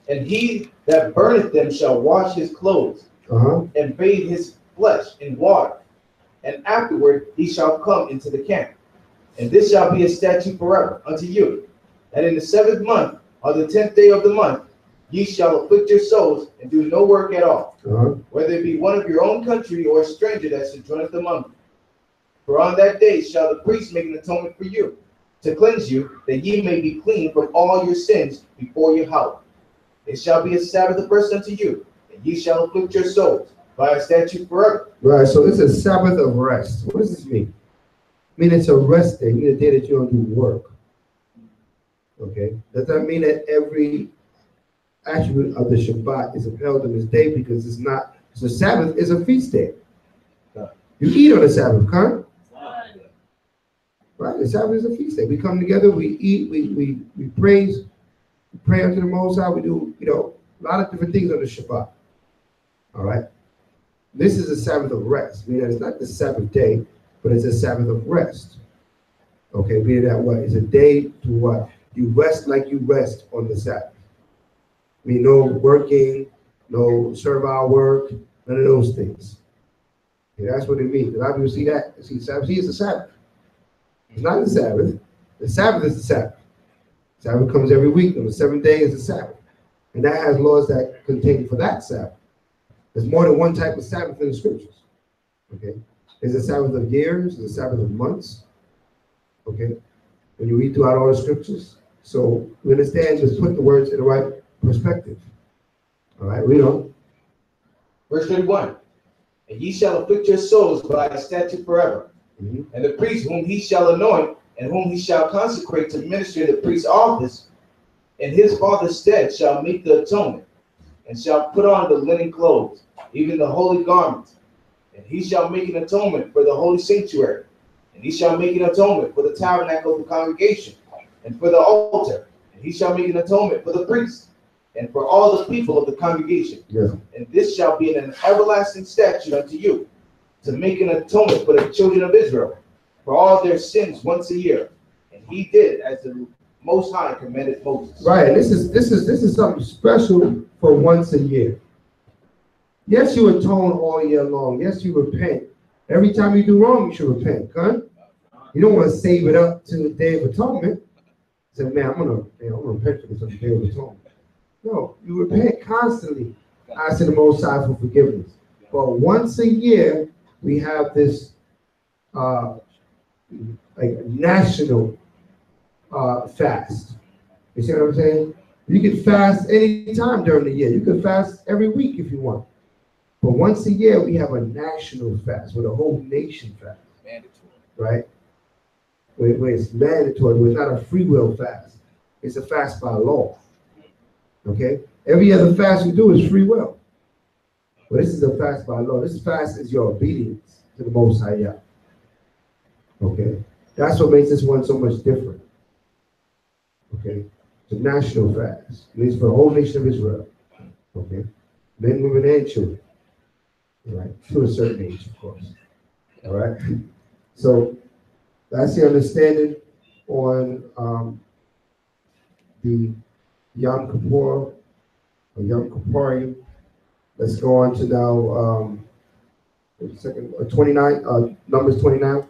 And he that burneth them shall wash his clothes, and bathe his flesh in water, and afterward he shall come into the camp. And this shall be a statute forever unto you, that in the 7th month, on the 10th day of the month, ye shall afflict your souls and do no work at all, whether it be one of your own country or a stranger that sojourneth among you. For on that day shall the priest make an atonement for you, to cleanse you, that ye may be clean from all your sins before Yahweh. It shall be a Sabbath of rest unto you, and ye shall afflict your souls by a statute forever. Right, so this is Sabbath of rest. What does this mean? I mean, it's a rest day. I mean, a day that you don't do work. Okay? Does that mean that every attribute of the Shabbat is upheld on this day? Because it's not, so Sabbath is a feast day. You eat on the Sabbath, huh? Right, the Sabbath is a feast day. We come together, we eat, we praise, we pray unto the Most High, we do, a lot of different things on the Shabbat. All right? This is a Sabbath of rest. I mean, it's not the Sabbath day, but it's a Sabbath of rest. Okay, meaning that what? It's a day to what? You rest like you rest on the Sabbath. I mean, no working, no servile work, none of those things. Okay, that's what it means. A lot of people see that. See, Sabbath, see, it's the Sabbath. It's not the Sabbath. The Sabbath is the Sabbath. Sabbath comes every week. On the seventh day is the Sabbath. And that has laws that contain for that Sabbath. There's more than one type of Sabbath in the scriptures. Okay? There's a Sabbath of years, there's a Sabbath of months. Okay? When you read throughout all the scriptures. So we understand, just put the words in the right perspective. All right, read on. Verse 31. And ye shall afflict your souls by a statute forever. Mm-hmm. And the priest whom he shall anoint, and whom he shall consecrate to minister the priest's office, in his father's stead shall make the atonement, and shall put on the linen clothes, even the holy garments. And he shall make an atonement for the holy sanctuary. And he shall make an atonement for the tabernacle of the congregation, and for the altar. And he shall make an atonement for the priest, and for all the people of the congregation. Yes. And this shall be an everlasting statute unto you, to make an atonement for the children of Israel, for all their sins once a year. And he did as the Most High commanded Moses. Right. This is something special for once a year. Yes, you atone all year long. Yes, you repent. Every time you do wrong, you should repent. Huh? You don't want to save it up to the Day of Atonement. Say, man, I'm gonna repent for this on the Day of Atonement. No, you repent constantly. Ask the Most High for forgiveness. But once a year, we have this like national fast. You see what I'm saying? You can fast any time during the year. You can fast every week if you want. But once a year, we have a national fast where the whole nation fasts. Mandatory. Right? Where it's mandatory, where it's not a free will fast. It's a fast by law. Okay? Every other fast we do is free will. But this is a fast by law. This fast is your obedience to the Most High Yah. Okay? That's what makes this one so much different. Okay? It's a national fast. It means for the whole nation of Israel. Okay? Men, women, and children. All right? To a certain age, of course. All right? So that's the understanding on the Yom Kippur, or Yom Kippurim. Let's go on to now, 29, Numbers 29.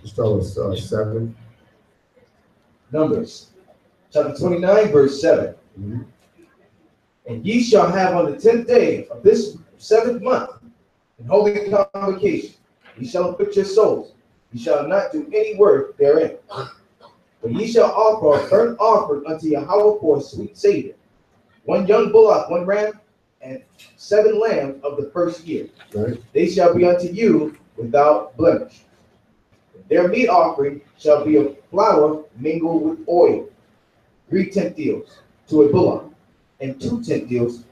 Start with 7. Numbers, chapter 29, verse 7. Mm-hmm. And ye shall have on the 10th day of this 7th month an holy convocation. Ye shall afflict your souls. Ye shall not do any work therein. But ye shall offer a burnt offering unto Yahweh for a sweet savor. 1 young bullock, 1 ram, and 7 lambs of the first year. Right. They shall be unto you without blemish. Their meat offering shall be of flour mingled with oil, 3 tenth deals to a bullock, and 2 tenth deals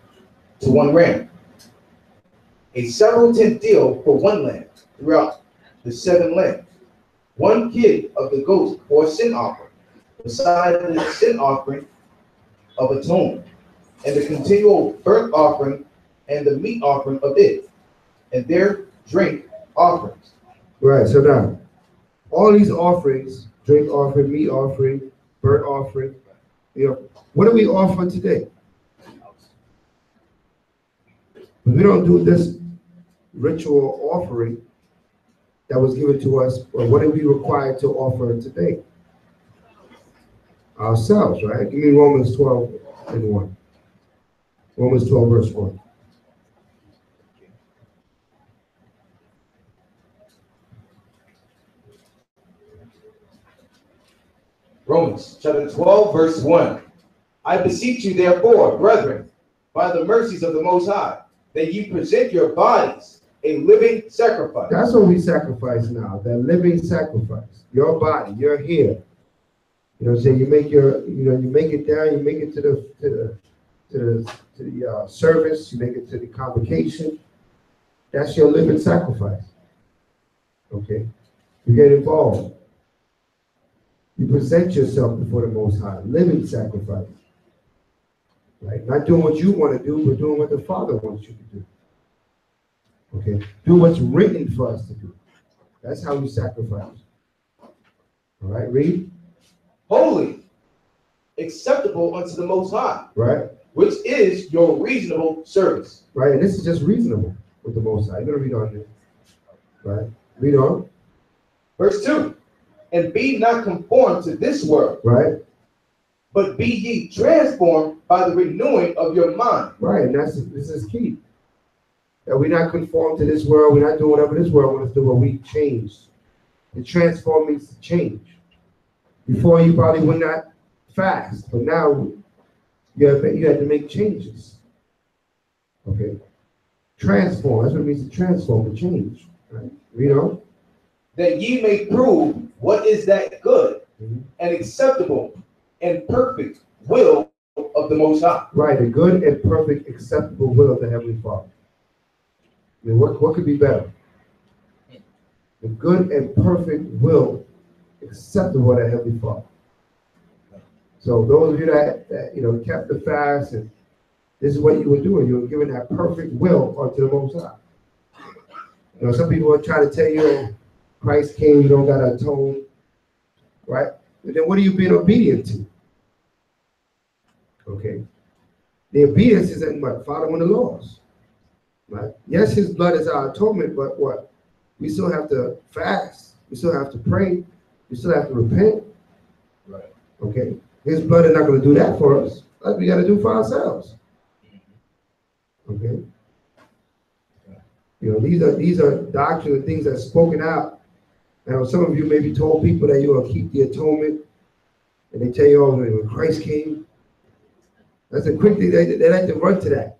to 1 ram. A several tenth deal for 1 lamb throughout the 7 lambs. 1 kid of the goats for a sin offering, beside the sin offering of atonement, and the continual burnt offering and the meat offering of it, and their drink offerings. Right, so now, all these offerings, drink offering, meat offering, burnt offering, what do we offer today? We don't do this ritual offering that was given to us, or what are we required to offer today? Ourselves, right? Give me Romans 12 and 1. Romans 12, verse 1. Romans chapter 12, verse 1. I beseech you, therefore, brethren, by the mercies of the Most High, that ye present your bodies a living sacrifice. That's what we sacrifice now, that living sacrifice. Your body, you're here. You know what I'm saying? You make your, you make it down, you make it to the service, you make it to the convocation. That's your living sacrifice. Okay? You get involved. You present yourself before the Most High, living sacrifice. Right? Not doing what you want to do, but doing what the Father wants you to do. Okay? Do what's written for us to do. That's how we sacrifice. All right, read. Holy, acceptable unto the Most High. Right? Which is your reasonable service. Right? And this is just reasonable with the Most High. You're going to read on this. Right? Read on. Verse 2. And be not conformed to this world. Right? But be ye transformed by the renewing of your mind. Right, and this is key. That we're not conformed to this world, we're not doing whatever this world wants to do, but we change. To transform means to change. Before you probably would not fast, but now you have to make changes. Okay? Transform, that's what it means to transform, to change. Right? Read on. That ye may prove what is that good and acceptable and perfect will of the Most High. Right, the good and perfect, acceptable will of the Heavenly Father. I mean, what could be better? The good and perfect will, acceptable of the Heavenly Father. So those of you that kept the fast, and this is what you were doing. You were giving that perfect will unto the Most High. Some people will try to tell you, Christ came, you don't got to atone. Right? But then what are you being obedient to? Okay. The obedience is in what? Following the laws. Right? Yes, his blood is our atonement, but what? We still have to fast. We still have to pray. We still have to repent. Right. Okay. His blood is not going to do that for us. That's what we got to do for ourselves. Okay. These are doctrines and things that are spoken out. Now, some of you maybe told people that you will keep the atonement, and they tell you, oh, when Christ came, that's a quick thing. They like to run to that,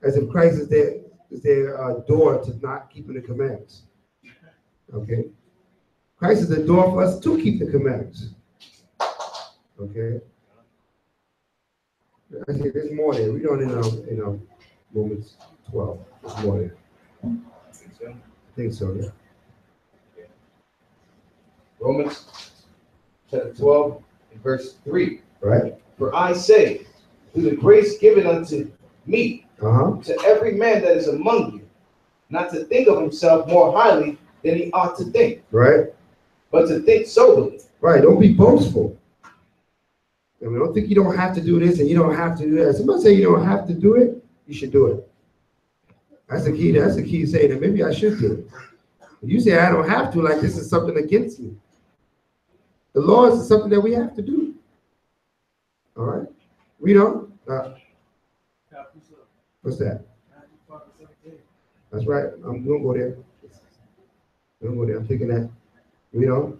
as if Christ is their door to not keeping the commandments. Okay, Christ is the door for us to keep the commandments. Okay, actually, there's more there. Read on in Romans 12. There's more there. I think so. Yeah. Romans chapter 12 and verse 3. Right. For I say, through the grace given unto me, to every man that is among you, not to think of himself more highly than he ought to think. Right. But to think soberly. Right. Don't be boastful. I mean, don't think you don't have to do this and you don't have to do that. Somebody say you don't have to do it, you should do it. That's the key. That's the key saying that maybe I should do it. If you say I don't have to, like this is something against me. The laws is something that we have to do. All right? Read on. What's that? That's right. I'm going to go there. I'm thinking that. Read on.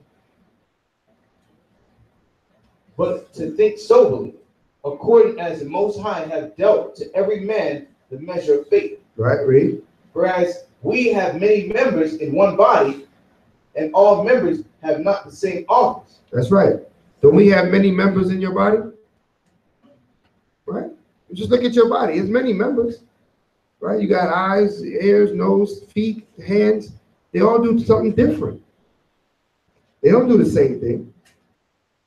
But to think soberly, according as the Most High have dealt to every man the measure of faith. Right, read. Whereas we have many members in one body, and all members have not the same office. That's right. Don't we have many members in your body? Right? Just look at your body. There's many members. Right? You got eyes, ears, nose, feet, hands. They all do something different. They don't do the same thing.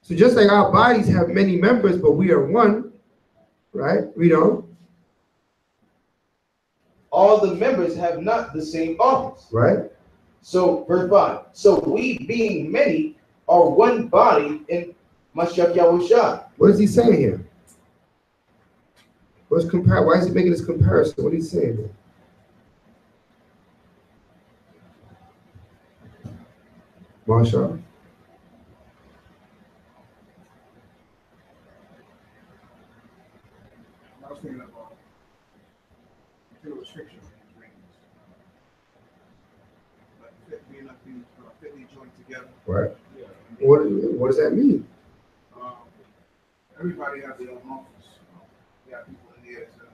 So just like our bodies have many members, but we are one, right? Read on. All the members have not the same office. Right. So, verse 5. So we, being many, are one body in Mashiach Yahushua. What is he saying here? Why is he making this comparison? What is he saying here? Marsha? I was thinking about the restriction in dreams. Like being fitly joined together. Right. Yeah. What does that mean? Everybody has their own office. We have people in here to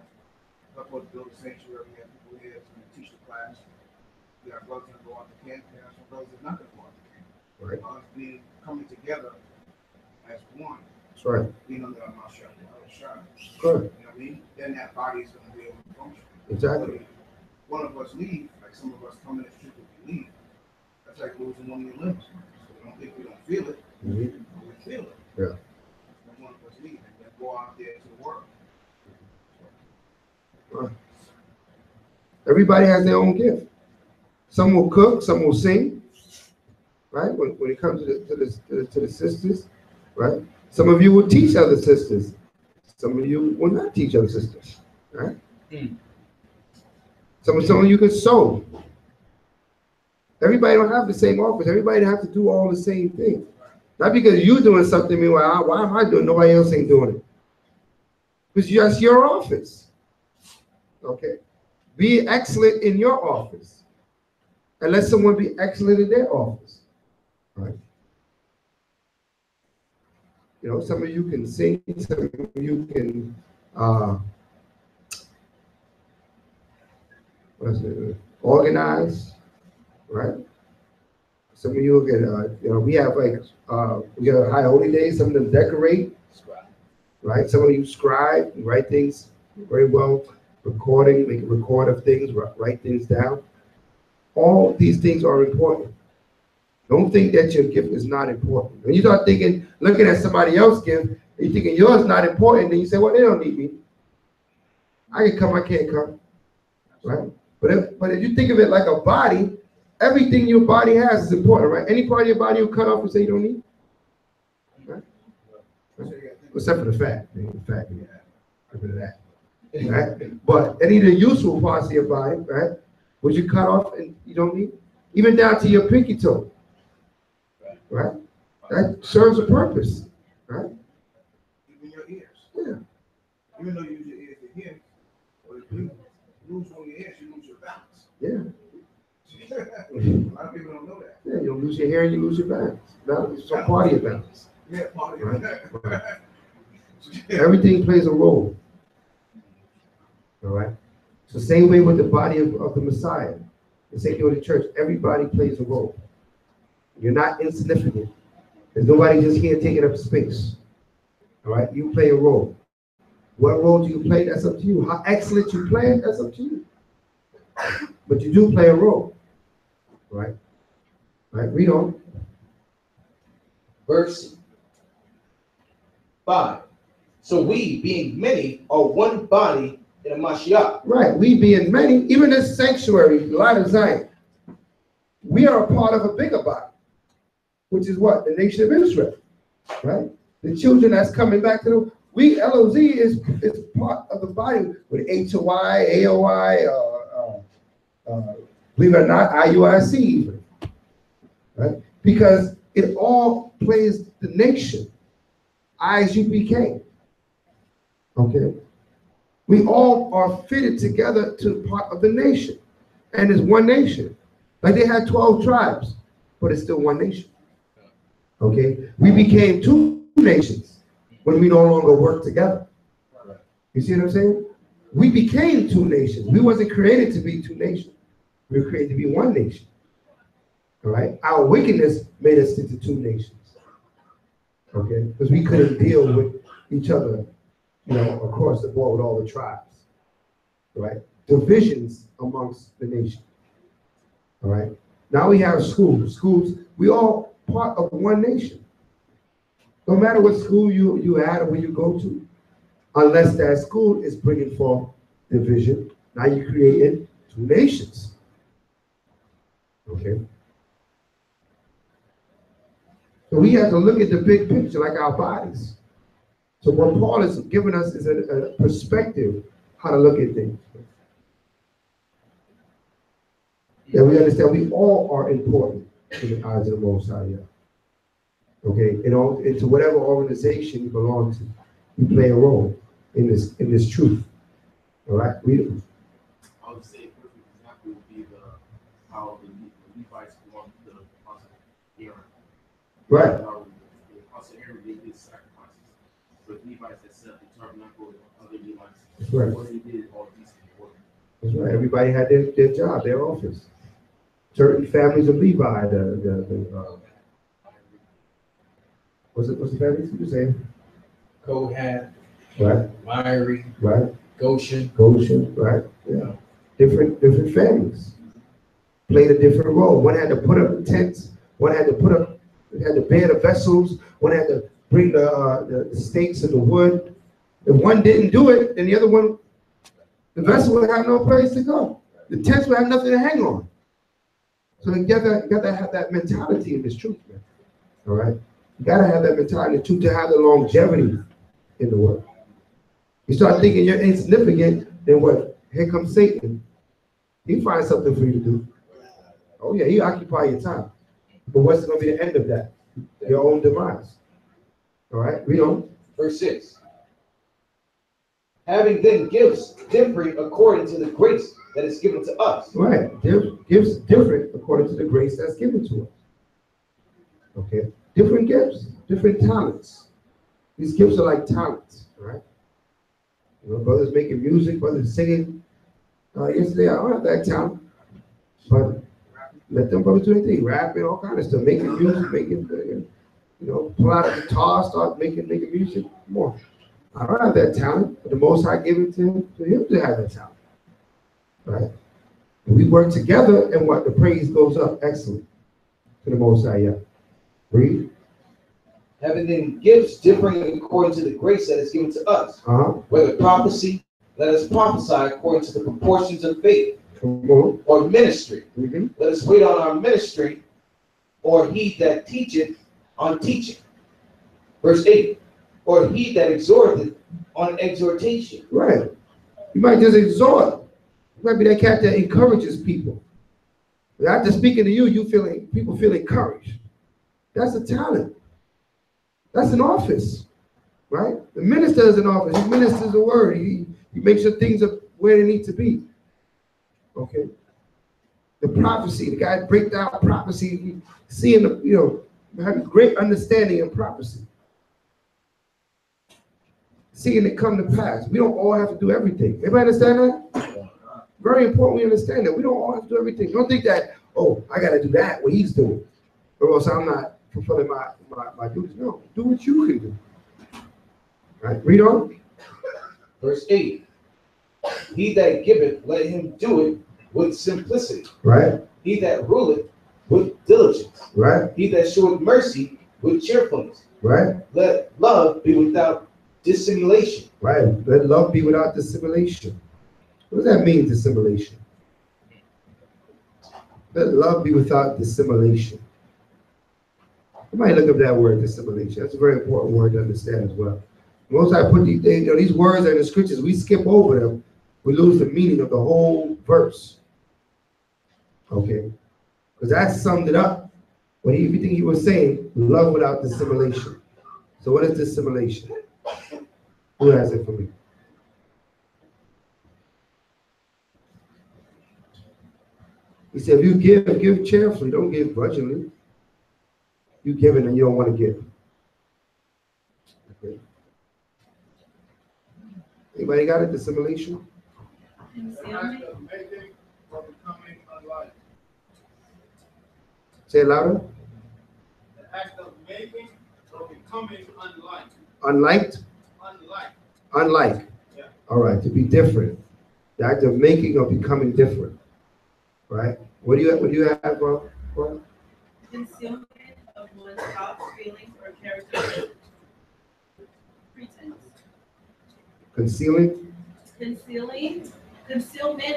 help us build a sanctuary. We have people here to teach the class. We have brothers that go out to camp. We have some brothers that not going to go out to camp. Right. Us coming together as one That's right. We know that I'm not sure. Good. You know what I mean? Then that body is going to be able to function. Exactly. But if one of us leave, like some of us come in the street and leave, that's like losing one of your limbs. So we don't think we don't feel it, Mhm. but we feel it. Yeah. When one of us leave and then go out there to the world. Right. Everybody has their own gift. Some will cook, some will sing, right? When it comes to the sisters, right? Some of you will teach other sisters. Some of you will not teach other sisters, right? Some of you can sew. Everybody don't have the same office. Everybody don't have to do all the same thing. Not because you're doing something, meanwhile, why am I doing? Nobody else ain't doing it. Because that's your office. Okay? Be excellent in your office. And let someone be excellent in their office. Right? You know, some of you can sing, some of you can organize, right? Some of you can, you know, we have like, we have high holy days, some of them decorate, right? Some of you scribe, write things very well, recording, make a record of things, write things down. All these things are important. Don't think that your gift is not important. When you start thinking, looking at somebody else's gift, and you're thinking yours is not important, then you say, well, they don't need me. I can come, I can't come, right? But if you think of it like a body, everything your body has is important, right? Any part of your body you cut off and say you don't need, right? Except for the fat. The fat, yeah. Get rid of that. Right? But any of the useful parts of your body, right? Would you cut off and you don't need? Even down to your pinky toe. Right? That serves a purpose. Right? Even your ears. Yeah. Even though you use your ears to hear, but if you lose one of your ears, you lose your balance. Yeah. A lot of people don't know that. Yeah, you don't lose your hair and you lose your balance. Balance is some part of your balance. Yeah, part of it. Right. Everything plays a role. All right? It's the same way with the body of the Messiah. The same thing with the church. Everybody plays a role. You're not insignificant. There's nobody just here taking up space. All right? You play a role. What role do you play? That's up to you. How excellent you play, that's up to you. But you do play a role. Right? Right? Read on. Verse 5. So we, being many, are one body in a Mashiach. Right. We being many, even this sanctuary, Light of Zion, we are a part of a bigger body, which is what? The nation of Israel. Right? The children that's coming back to the LOZ is part of the body with HOI, AOI, believe it or not, IUIC even. Right? Because it all plays the nation. ISUPK. Okay? We all are fitted together to part of the nation. And it's one nation. Like they had 12 tribes, but it's still one nation. Okay? We became two nations when we no longer work together. You see what I'm saying? We became two nations. We wasn't created to be two nations. We were created to be one nation. All right? Our wickedness made us into two nations. Okay? Because we couldn't deal with each other, you know, across the board with all the tribes. Right? Divisions amongst the nation. All right? Now we have schools. Schools, we all part of one nation. No matter what school you at or where you go to, unless that school is bringing forth division, now you're creating two nations. Okay? So we have to look at the big picture like our bodies. So what Paul is giving us is a perspective how to look at things. That we understand we all are important in the eyes of the Most High. Okay, into whatever organization you belong to, you play a role in this truth. All right, read it. I would say a perfect example would be how the Levites belong to the apostle Aaron. Right. How the apostle Aaron did his sacrifices, but Levites that set up the tabernacle and other Levites. That's right. What they did all decent order. That's right. Everybody had their job, their office. Certain families of Levi, what's the families you were saying? Kohath, right, Myri, right, Goshen. Goshen, right, yeah. Different families played a different role. One had to put up the tents, one had to bear the vessels, one had to bring the stakes and the wood. If one didn't do it, then the other one, the vessel would have no place to go. The tents would have nothing to hang on. So you gotta have that mentality in this truth, man. All right? You gotta have that mentality to have the longevity in the work. You start thinking you're insignificant, then what? Here comes Satan. He finds something for you to do. Oh yeah, he occupy your time. But what's going to be the end of that? Your own demise. All right, read on. Verse 6. Having then gifts differing according to the grace that is given to us. Right, gifts different according to the grace that's given to us. Okay, different gifts, different talents. These gifts are like talents, right? You know, brothers making music, brothers singing. Yesterday, I don't have that talent, but let them brothers do anything, rapping, all kind of stuff, making music, pull out a guitar, start making music. Come on. I don't have that talent, but the Most High gave it to him to have that talent, right? And we work together, and what? The praise goes up, excellent, to the Most High, yeah. Read. Having then gifts differing according to the grace that is given to us. Whether prophecy, let us prophesy according to the proportions of faith. Come on. Or ministry. Let us wait on our ministry, or he that teacheth on teaching. Verse 8. Or he that exhorteth on exhortation. Right. You might just exhort. You might be that cat that encourages people. After speaking to you, people feel encouraged. That's a talent. That's an office, right? The minister is an office. He ministers the word. He makes sure things are where they need to be. Okay. The prophecy, the guy break down prophecy, seeing having great understanding of prophecy. Seeing it come to pass. We don't all have to do everything. Everybody understand that? Very important we understand that. We don't all have to do everything. Don't think that, oh, I got to do that, what he's doing, or else I'm not fulfilling my duties. No, do what you can do. Right? Read on. Verse 8. He that giveth, let him do it with simplicity. Right. He that ruleth with diligence. Right. He that showeth mercy with cheerfulness. Right. Let love be without dissimulation. Right. Let love be without dissimulation. What does that mean, dissimulation? Let love be without dissimulation. You might look up that word, dissimulation. That's a very important word to understand as well. Most I put these words in the scriptures, we skip over them, we lose the meaning of the whole verse. Okay? Because that summed it up. Everything he was saying, love without dissimulation. So what is dissimulation? Who has it for me? He said, if you give cheerfully, don't give grudgingly. You give it and you don't want to give. Okay. Anybody got it? Dissimulation? The act of making or becoming unlike. Say it louder. The act of making or becoming unlike. Unliked? Unlike. Yeah. All right, to be different. The act of making or becoming different. Right? What do you have, Ron? Concealment of one's thoughts, feelings, or character. Pretense. Concealment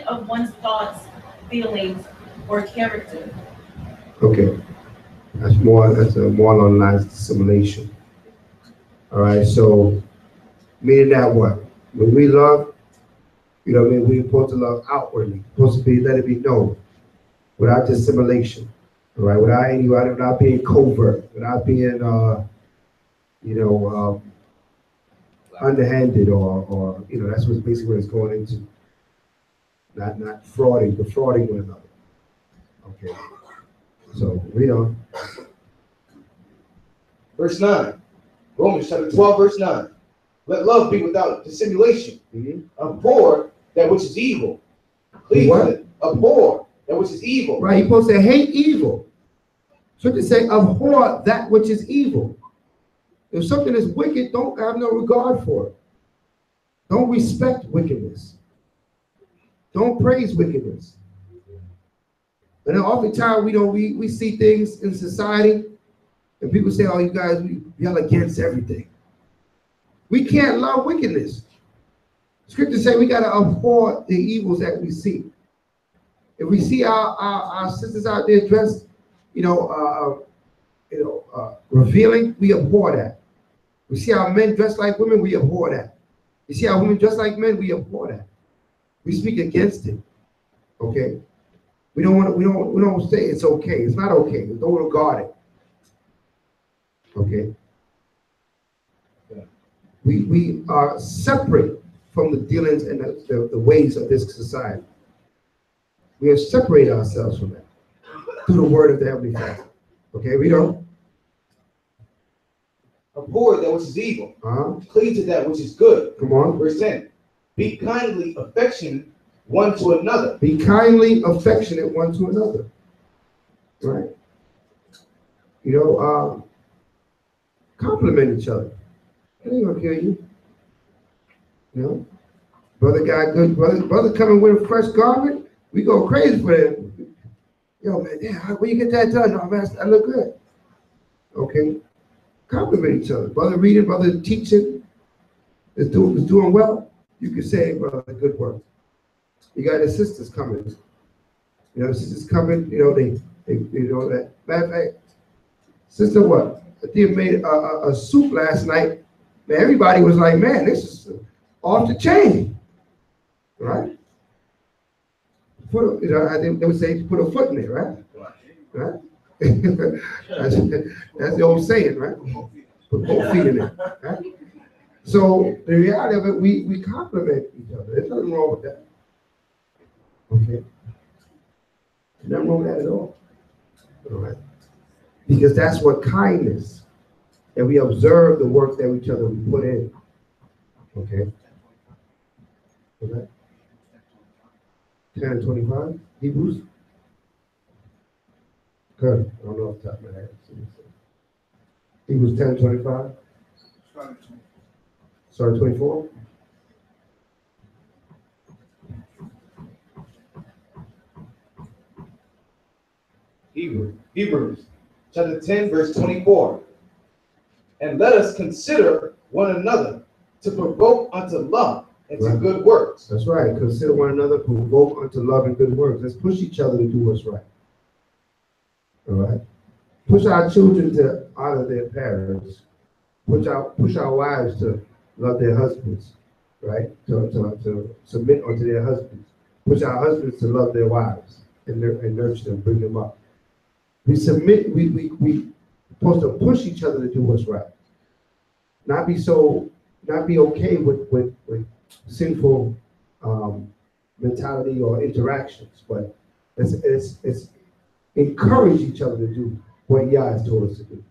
of one's thoughts, feelings, or character. Okay. That's more along the lines of dissimulation. All right, so meaning that what? When we love, we're supposed to love outwardly, supposed to let it be known, without dissimulation. All right, without being covert, without being underhanded or that's basically what it's going into. Not defrauding one another. Okay. So read on. Verse 9. Romans chapter 12, verse 9. Let love be without dissimulation. Abhor that which is evil. Please what? Abhor that which is evil. Right, you're supposed to hate evil. So to say abhor that which is evil. If something is wicked, don't have no regard for it. Don't respect wickedness. Don't praise wickedness. And then oftentimes we see things in society and people say, oh, you guys, we yell against everything. We can't love wickedness. Scripture say we got to abhor the evils that we see. If we see our sisters out there dressed, revealing, we abhor that. We see our men dressed like women, we abhor that. We see our women dressed like men, we abhor that. We speak against it. Okay? We don't say it's okay. It's not okay. We don't regard it. Okay? We are separate from the dealings and the ways of this society. We have separated ourselves from that through the word of the Heavenly Father. Okay, we don't. Abhor that which is evil. Uh-huh. Cleave to that which is good. Come on. Verse 10. Be kindly affectionate one to another. Be kindly affectionate one to another. Right? Compliment each other. It ain't gonna kill you. Brother got good, brother coming with a fresh garment, we go crazy for him. Yo, man, yeah, where you get that done? No, man, I look good. Okay? Compliment each other. Brother reading, brother teaching, is doing well. You can say, brother, good work. You got the sisters coming. Sisters coming, they that. Matter of fact, sister what? I think made a soup last night. Man, everybody was like, man, this is off the chain. Right? I think they would say put a foot in it, right? Right? that's the old saying, right? Put both feet in it. Right? So the reality of it, we compliment each other. There's nothing wrong with that. Okay? There's nothing wrong with that at all. All right? Because that's what kindness, that we observe the work that each other we put in. Okay? All right? 10 and 25, Hebrews. Good. I don't know off the top of my head. Hebrews 10 and 25. Sorry, 24. Hebrews chapter 10, verse 24. And let us consider one another to provoke unto love and to good works. That's right. Consider one another, provoke unto love and good works. Let's push each other to do what's right. All right. Push our children to honor their parents. Push our wives to love their husbands, right? To submit unto their husbands. Push our husbands to love their wives and nurture them, bring them up. We submit. We supposed to push each other to do what's right. Not be okay with sinful mentality or interactions, but it's encourage each other to do what Yah has told us to do.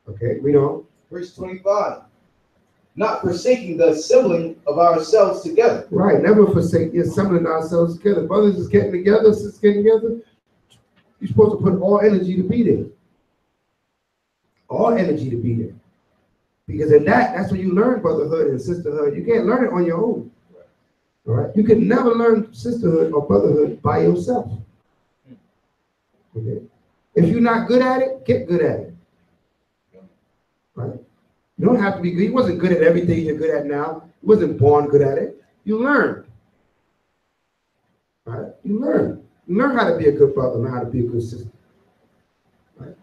Okay, read on. Verse 25. Not forsaking the assembling of ourselves together. Right, never forsake the assembling ourselves together. Brothers is getting together, sisters getting together. You're supposed to put all energy to be there. All energy to be there. Because in that's when you learn brotherhood and sisterhood. You can't learn it on your own. All right? You can never learn sisterhood or brotherhood by yourself. Okay? If you're not good at it, get good at it. Right? You don't have to be good. He wasn't good at everything you're good at now. He wasn't born good at it. You learned. Right? You learn. You learn how to be a good brother, learn how to be a good sister. Right?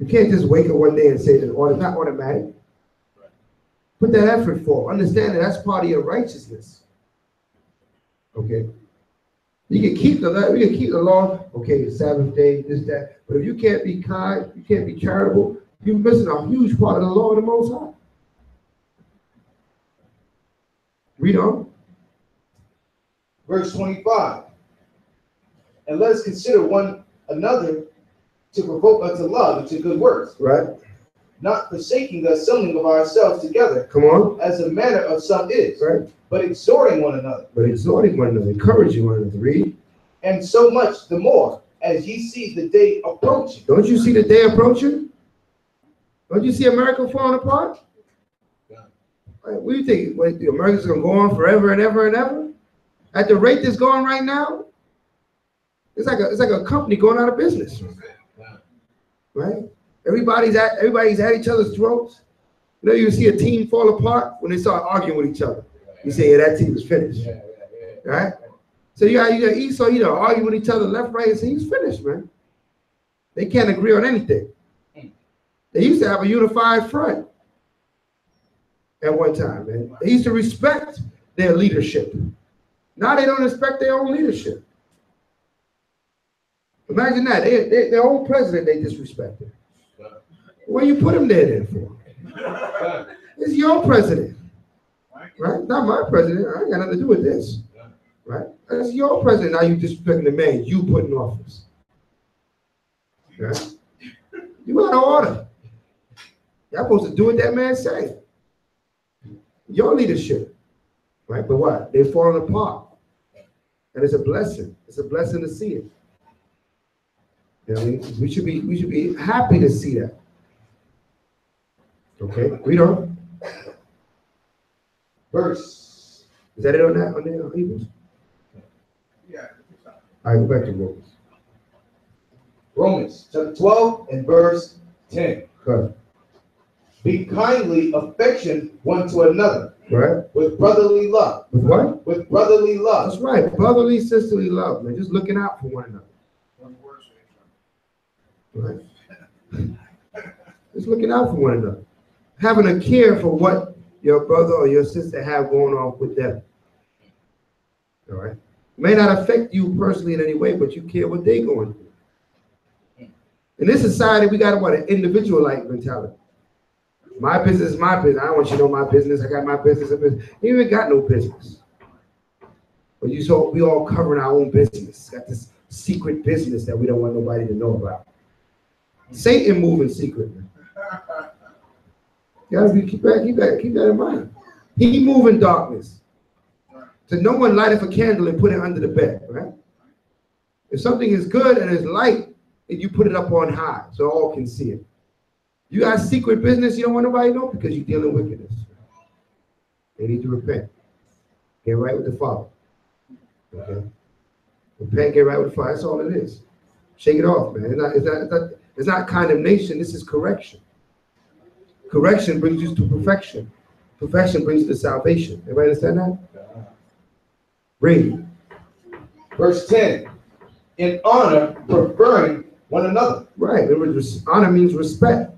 You can't just wake up one day and say that it's not automatic. Put that effort forth. Understand that that's part of your righteousness. Okay? You can keep the law, okay, Sabbath day, this, that. But if you can't be kind, you can't be charitable, you're missing a huge part of the law of the Most High. Read on. Verse 25. And let us consider one another to provoke unto love and to good works. Right. Not forsaking the assembling of ourselves together. Come on. As the manner of some is. Right. But exhorting one another. But exhorting one another, encouraging one another. Read. And so much the more as ye see the day approaching. Don't you see the day approaching? Don't you see America falling apart? Right, what do you think? What, America's gonna go on forever and ever and ever? At the rate that's going right now, it's like a company going out of business. Right? Everybody's at each other's throats. You know, you see a team fall apart when they start arguing with each other. You say, yeah, that team is finished. Right? So you got Esau, arguing with each other left, right, and say he's finished, man. They can't agree on anything. They used to have a unified front at one time, man. They used to respect their leadership. Now they don't respect their own leadership. Imagine that. Their own president they disrespected. What you put him there then for? It's your president. Right? Not my president. I ain't got nothing to do with this. Right? That's your president. Now you disrespecting the man you put in office. Right? You out of order. Y'all supposed to do what that man say. Your leadership. Right? But what? They're falling apart. And it's a blessing. It's a blessing to see it. You know what I mean? We should be happy to see that. Okay, read on. Verse. Is that it on that? On the Hebrews? Yeah. All right, go back to Romans. Romans chapter 12 and verse 10. Good. Be kindly affection one to another. Right. With brotherly love. With what? With brotherly love. That's right. Brotherly, sisterly love, man. Just looking out for one another. Right. Just looking out for one another. Having a care for what your brother or your sister have going on with them. All right. May not affect you personally in any way, but you care what they going through. In this society, we got an individual-like mentality. My business is my business. I don't want you to know my business. I got my business. You ain't got no business. But we all covering our own business. Got this secret business that we don't want nobody to know about. Satan moving secretly. You gotta keep that in mind. He moving darkness. So no one light up a candle and put it under the bed, right? If something is good and is light, you put it up on high so all can see it. You got secret business you don't want nobody to know because you're dealing with wickedness. They need to repent. Get right with the Father. Okay? Repent, get right with the Father. That's all it is. Shake it off, man. It's not condemnation. This is correction. Correction brings you to perfection. Perfection brings you to salvation. Everybody understand that? Read. Verse 10. In honor, preferring one another. Right. Honor means respect.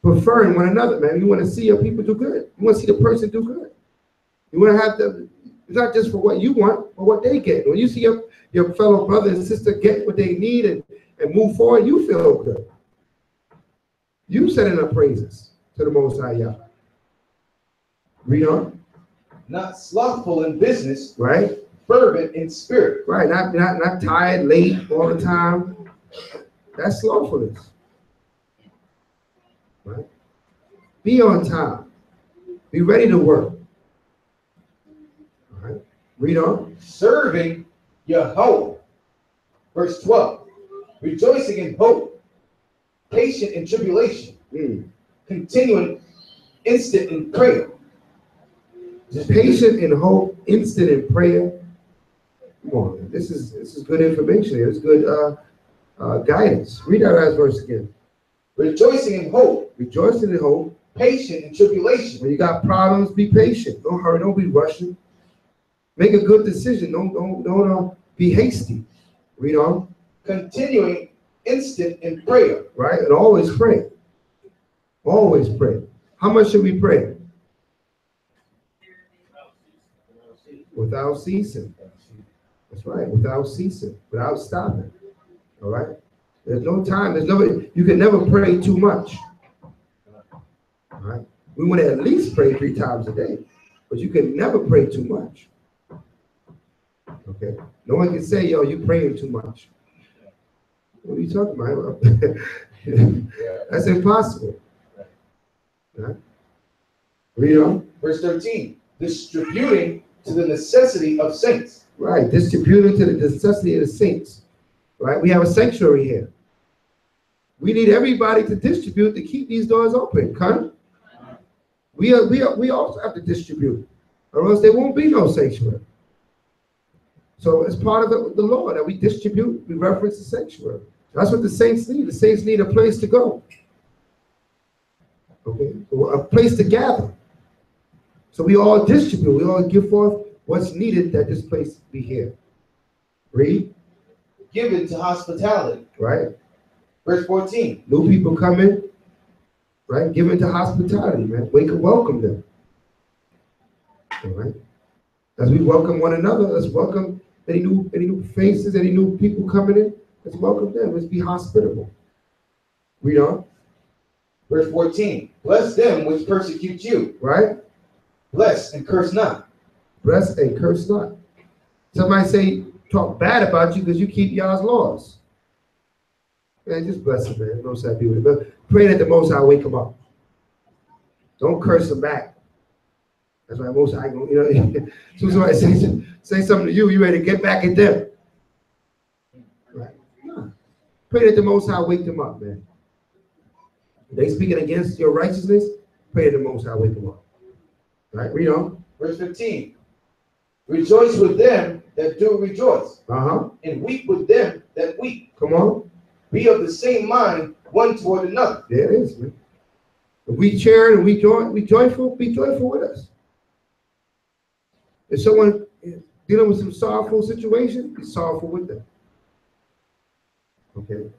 Preferring one another, man. You want to see your people do good. You want to see the person do good. You want to have them, it's not just for what you want, but what they get. When you see your fellow brother and sister get what they need and move forward, you feel good. You sending up praises to the Most High Yah. Read on. Not slothful in business. Right. Fervent in spirit. Right. Not tired, late all the time. That's slothfulness. Right? Be on time. Be ready to work. All right. Read on. Serving your hope. Verse 12. Rejoicing in hope. Patient in tribulation. Continuing instant in prayer. Patient in hope, instant in prayer. Come on, man. This is good information here. It's good guidance. Read that last verse again. Rejoicing in hope. Rejoicing in hope. Patient in tribulation. When you got problems, be patient. Don't hurry. Don't be rushing. Make a good decision. Don't be hasty. Read on. Continuing instant in prayer. Right? And always pray. Always pray. How much should we pray? Without ceasing. That's right. Without ceasing. Without stopping. All right? There's no time. You can never pray too much. All right? We want to at least pray 3 times a day. But you can never pray too much. Okay? No one can say, yo, you're praying too much. What are you talking about? That's impossible. Right? Read on. Verse 13. Distributing to the necessity of saints. Right. Distributing to the necessity of the saints. Right? We have a sanctuary here. We need everybody to distribute to keep these doors open, huh? We also have to distribute, or else there won't be no sanctuary. So it's part of the law that we distribute, we reference the sanctuary. That's what the saints need. The saints need a place to go. Okay, a place to gather. So we all distribute, we all give forth what's needed that this place be here. Read. Given to hospitality. Right. Verse 14. New people come in, right? Given to hospitality, man. We can welcome them. All right. As we welcome one another, let's welcome any new faces, any new people coming in. Let's welcome them. Let's be hospitable. Read on. Verse 14. Bless them which persecute you. Right? Bless and curse not. Bless and curse not. Somebody say, talk bad about you because you keep y'all's laws. Man, just bless them, man. Most High be with them. Pray that the Most High wake them up. Don't curse them back. That's why Most High, so somebody say something to you, you ready to get back at them. Right? No. Pray that the Most High wake them up, man. If they speaking against your righteousness, pray that the Most High wake them up. Right? Read on. Verse 15. Rejoice with them that do rejoice. And weep with them that weep. Come on. Be of the same mind one toward another. There it is, man. If we cheer and we joyful, be joyful with us. If someone is dealing with some sorrowful situation, be sorrowful with them. Okay.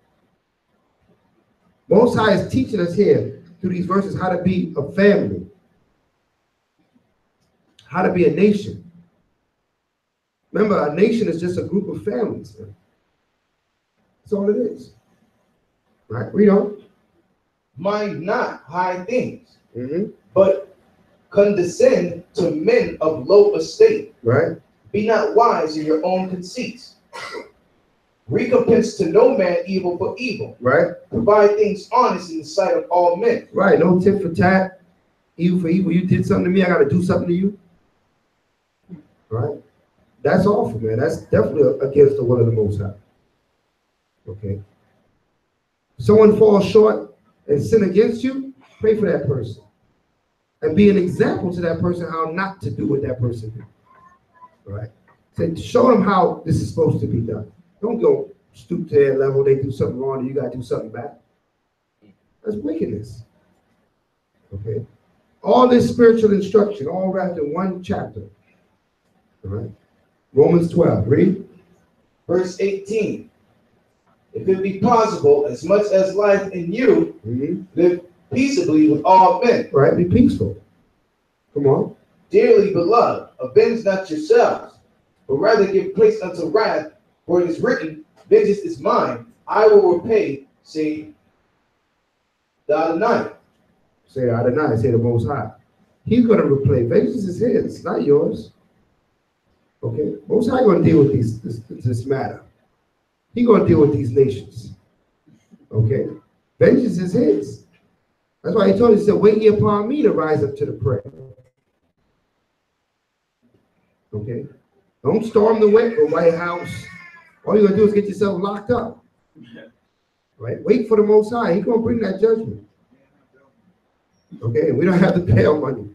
Most High is teaching us here through these verses how to be a family, how to be a nation. Remember, a nation is just a group of families. Man. That's all it is. Right? Read on. Mind not high things, but condescend to men of low estate. Right? Be not wise in your own conceits. Recompense to no man evil for evil. Right? Provide things honest in the sight of all men. Right? No tit for tat, evil for evil. You did something to me, I got to do something to you. Right? That's awful, man. That's definitely against the will of the Most High. Okay. Someone falls short and sin against you, pray for that person. And be an example to that person how not to do what that person did. Right? So show them how this is supposed to be done. Don't go stoop to their level, they do something wrong, and you got to do something back. That's wickedness. Okay? All this spiritual instruction, all wrapped in one chapter. All right? Romans 12, read. Verse 18. If it be possible, as much as life in you, live peaceably with all men. Right, be peaceful. Come on. Dearly beloved, avenge not yourselves, but rather give place unto wrath, for it is written, vengeance is mine, I will repay, say the Adonai. Say Adonai, say the Most High. He's going to repay. Vengeance is his, not yours. Okay? Most High going to deal with this matter. He's going to deal with these nations. Okay? Vengeance is his. That's why he told us, he said, wait ye upon me to rise up to the prey. Okay? Don't storm the White House. All you're going to do is get yourself locked up. Right? Wait for the Most High. He's going to bring that judgment. Okay? We don't have to pay our money.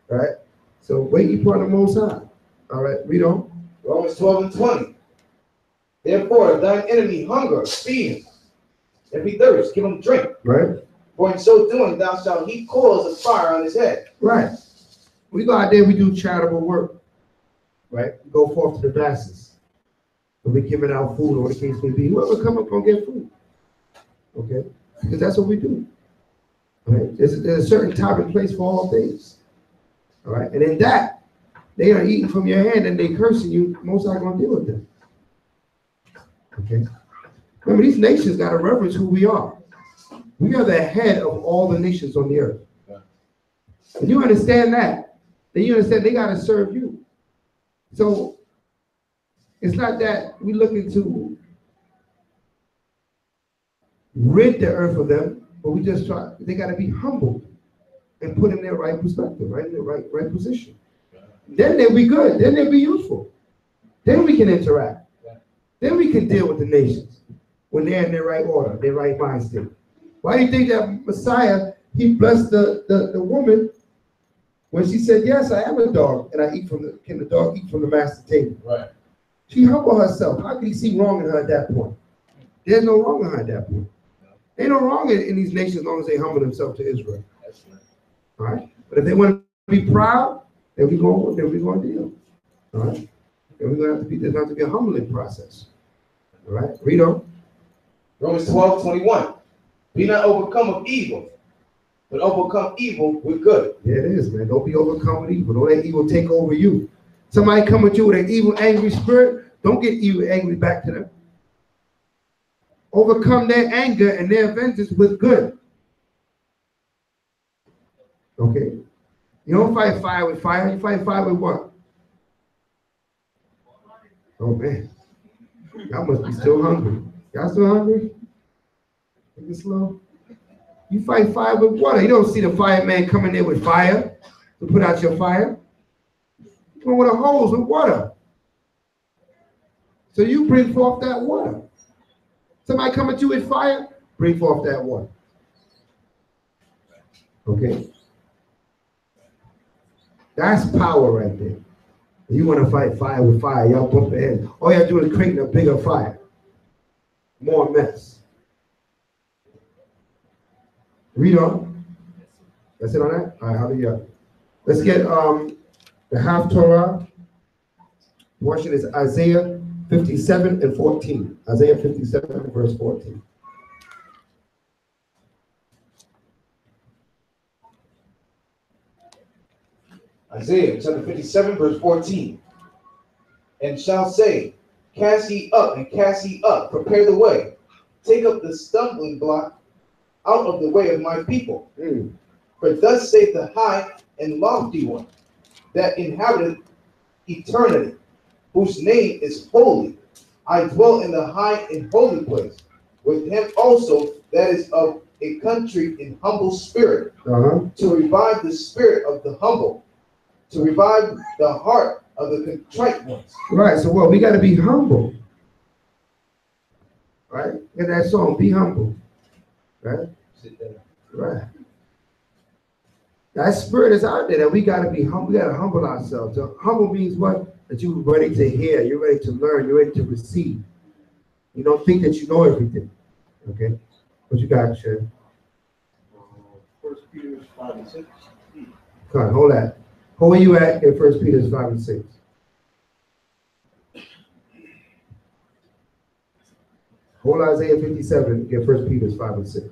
Right? So wait ye upon the Most High. All right? Read on. Romans 12 and 20. Therefore, if thine enemy hunger, feed him. If he thirst, give him drink. Right? For in so doing, thou shalt heap coals of fire on his head. Right. We go out there, we do charitable work. Right? We go forth to the masses. And we giving out food, or the case may be. Whoever come up, gonna get food. Okay? Because that's what we do. All right? There's a certain time and place for all things. All right? And in that, they are eating from your hand and they cursing you, most are gonna deal with them. Okay? Remember, these nations got to reverence who we are. We are the head of all the nations on the earth. When you understand that, then you understand they got to serve you. So it's not that we're looking to rid the earth of them, but we just try, they got to be humbled and put in their right perspective, right? In the right position. Then they'll be good. Then they'll be useful. Then we can interact. Then we can deal with the nations. when they're in their right order, their right mind state. Why do you think that Messiah, he blessed the woman when she said, yes, I am a dog, and I eat from the, can the dog eat from the master table? Right. She humbled herself. How could he see wrong in her at that point? There's no wrong in her at that point. Ain't no wrong in these nations as long as they humble themselves to Israel. That's right. All right? But if they want to be proud, then we're going to deal. All right? Then we're going to have to be, there's going to have to be a humbling process. All right? Read on. Romans 12:21. Be not overcome of evil, but overcome evil with good. Yeah, it is, man. Don't be overcome with evil. Don't let evil take over you. Somebody come at you with an evil, angry spirit, don't get evil, angry back to them. Overcome their anger and their vengeance with good. Okay? You don't fight fire with fire. You fight fire with what? Oh, man. Y'all must be still hungry. Y'all still hungry? Take it slow. You fight fire with water. You don't see the fireman coming there with fire to put out your fire. You come with a hose with water. So you bring forth that water. Somebody come at you with fire, bring forth that water. Okay? That's power right there. You want to fight fire with fire, y'all bump your head. All you have to do is create a bigger fire. More mess. Read on. That's it on that? All right, hallelujah. Let's get the half Torah portion is Isaiah 57 and 14. Isaiah 57 verse 14. Isaiah chapter 57 verse 14. And shall say, cast ye up and cast ye up, prepare the way, take up the stumbling block out of the way of my people. For thus saith the high and lofty one, that inhabited eternity, whose name is holy. I dwell in the high and holy place, with him also that is of a country in humble spirit, to revive the spirit of the humble, to revive the heart of the contrite ones. Right, so what? We got to be humble. Right? In that song, be humble. Right? Right. That spirit is out there that we got to be humble. We got to humble ourselves. So humble means what? That you're ready to hear, you're ready to learn, you're ready to receive. You don't think that you know everything. Okay? What you got, Sharon? 1 Peter 5 and 6. Come on, hold that. Where are you at in 1 Peter 5 and 6? Hold Isaiah 57, get 1 Peter 5 and 6.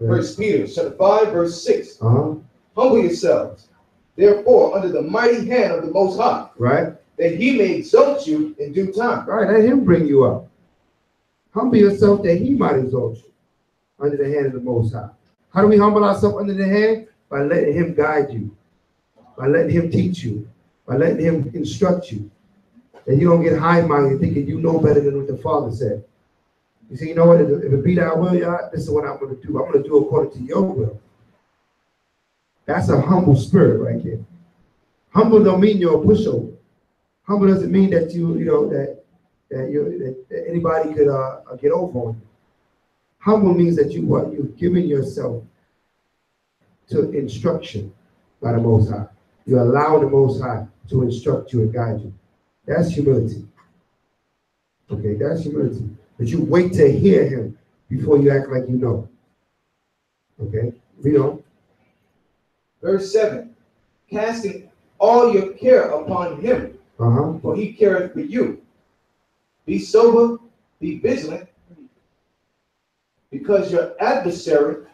First Peter chapter 5 verse 6. Humble yourselves, therefore, under the mighty hand of the Most High. Right. That he may exalt you in due time. Right, let him bring you up. Humble yourself that he might exalt you under the hand of the Most High. How do we humble ourselves under the hand? By letting him guide you, by letting him teach you, by letting him instruct you. And you don't get high-minded thinking you know better than what the Father said. You say, you know what, if it be thy will, y'all, this is what I'm going to do. I'm going to do according to your will. That's a humble spirit right there. Humble don't mean you're a pushover. Humble doesn't mean that that anybody could get over on you. Humble means that you've given yourself to instruction by the Most High. You allow the Most High to instruct you and guide you. That's humility. Okay, that's humility. But you wait to hear him before you act like you know. Okay, read on. Verse 7. Casting all your care upon him, for he careth for you. Be sober, be vigilant, because your adversary,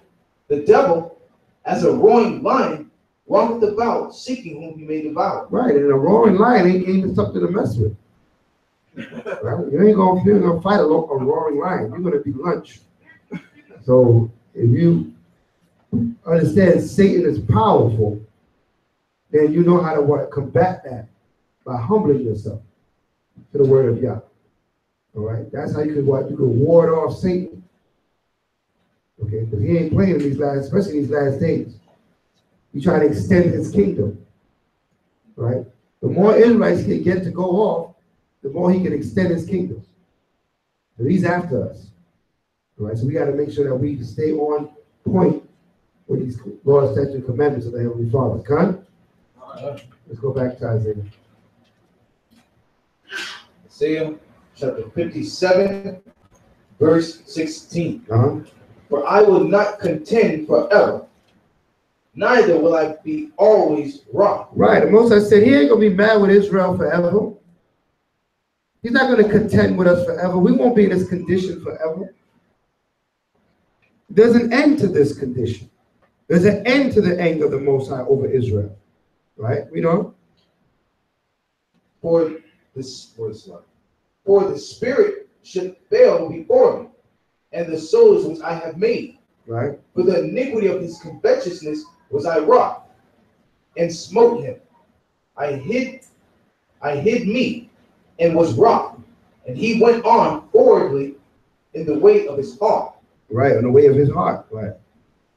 the devil, as a roaring lion, walketh about, seeking whom he may devour. Right, and a roaring lion ain't even something to mess with. Right? You ain't gonna fight a roaring lion. You're gonna be lunch. So if you understand Satan is powerful, then you know how to combat that by humbling yourself to the word of Yah. All right, that's how you can ward off Satan. Okay, because he ain't playing in these last, especially these last days. He's trying to extend his kingdom, right? The more Israelites can get to go off, the more he can extend his kingdom. So he's after us, right? So we got to make sure that we stay on point with these laws, statutes, and commandments of the Heavenly Father. Con? Let's go back to Isaiah. Isaiah chapter 57, verse 16. For I will not contend forever, neither will I be always wroth. Right. The Most High said he ain't going to be mad with Israel forever. He's not going to contend with us forever. We won't be in this condition forever. There's an end to this condition. There's an end to the anger of the Most High over Israel. Right? We know. For the spirit should fail before me, and the souls which I have made. Right. For the iniquity of his covetousness was I wroth, and smote him. I hid me, and was wroth, and he went on forwardly in the way of his heart. Right, in the way of his heart. Right.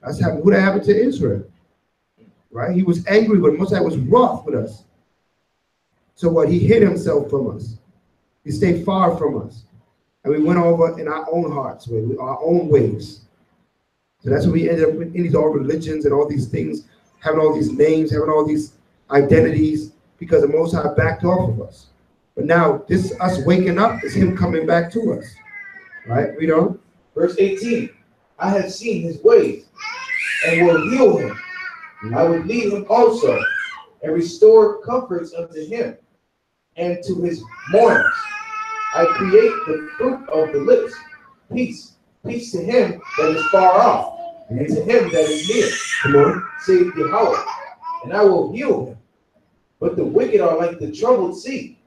That's what happened to Israel. Right? He was angry with us. Most High was wroth with us. So what? He hid himself from us. He stayed far from us. And we went over in our own hearts, with our own ways. So that's what we ended up in these all religions and all these things, having all these names, having all these identities, because the Most High backed off of us. But now this us waking up is him coming back to us. Right? Read on. Verse 18. I have seen his ways and will heal him. I will lead him also and restore comforts unto him and to his mourners. I create the fruit of the lips. Peace. Peace to him that is far off and to him that is near. Come on. Saith Yahweh, and I will heal him. But the wicked are like the troubled sea,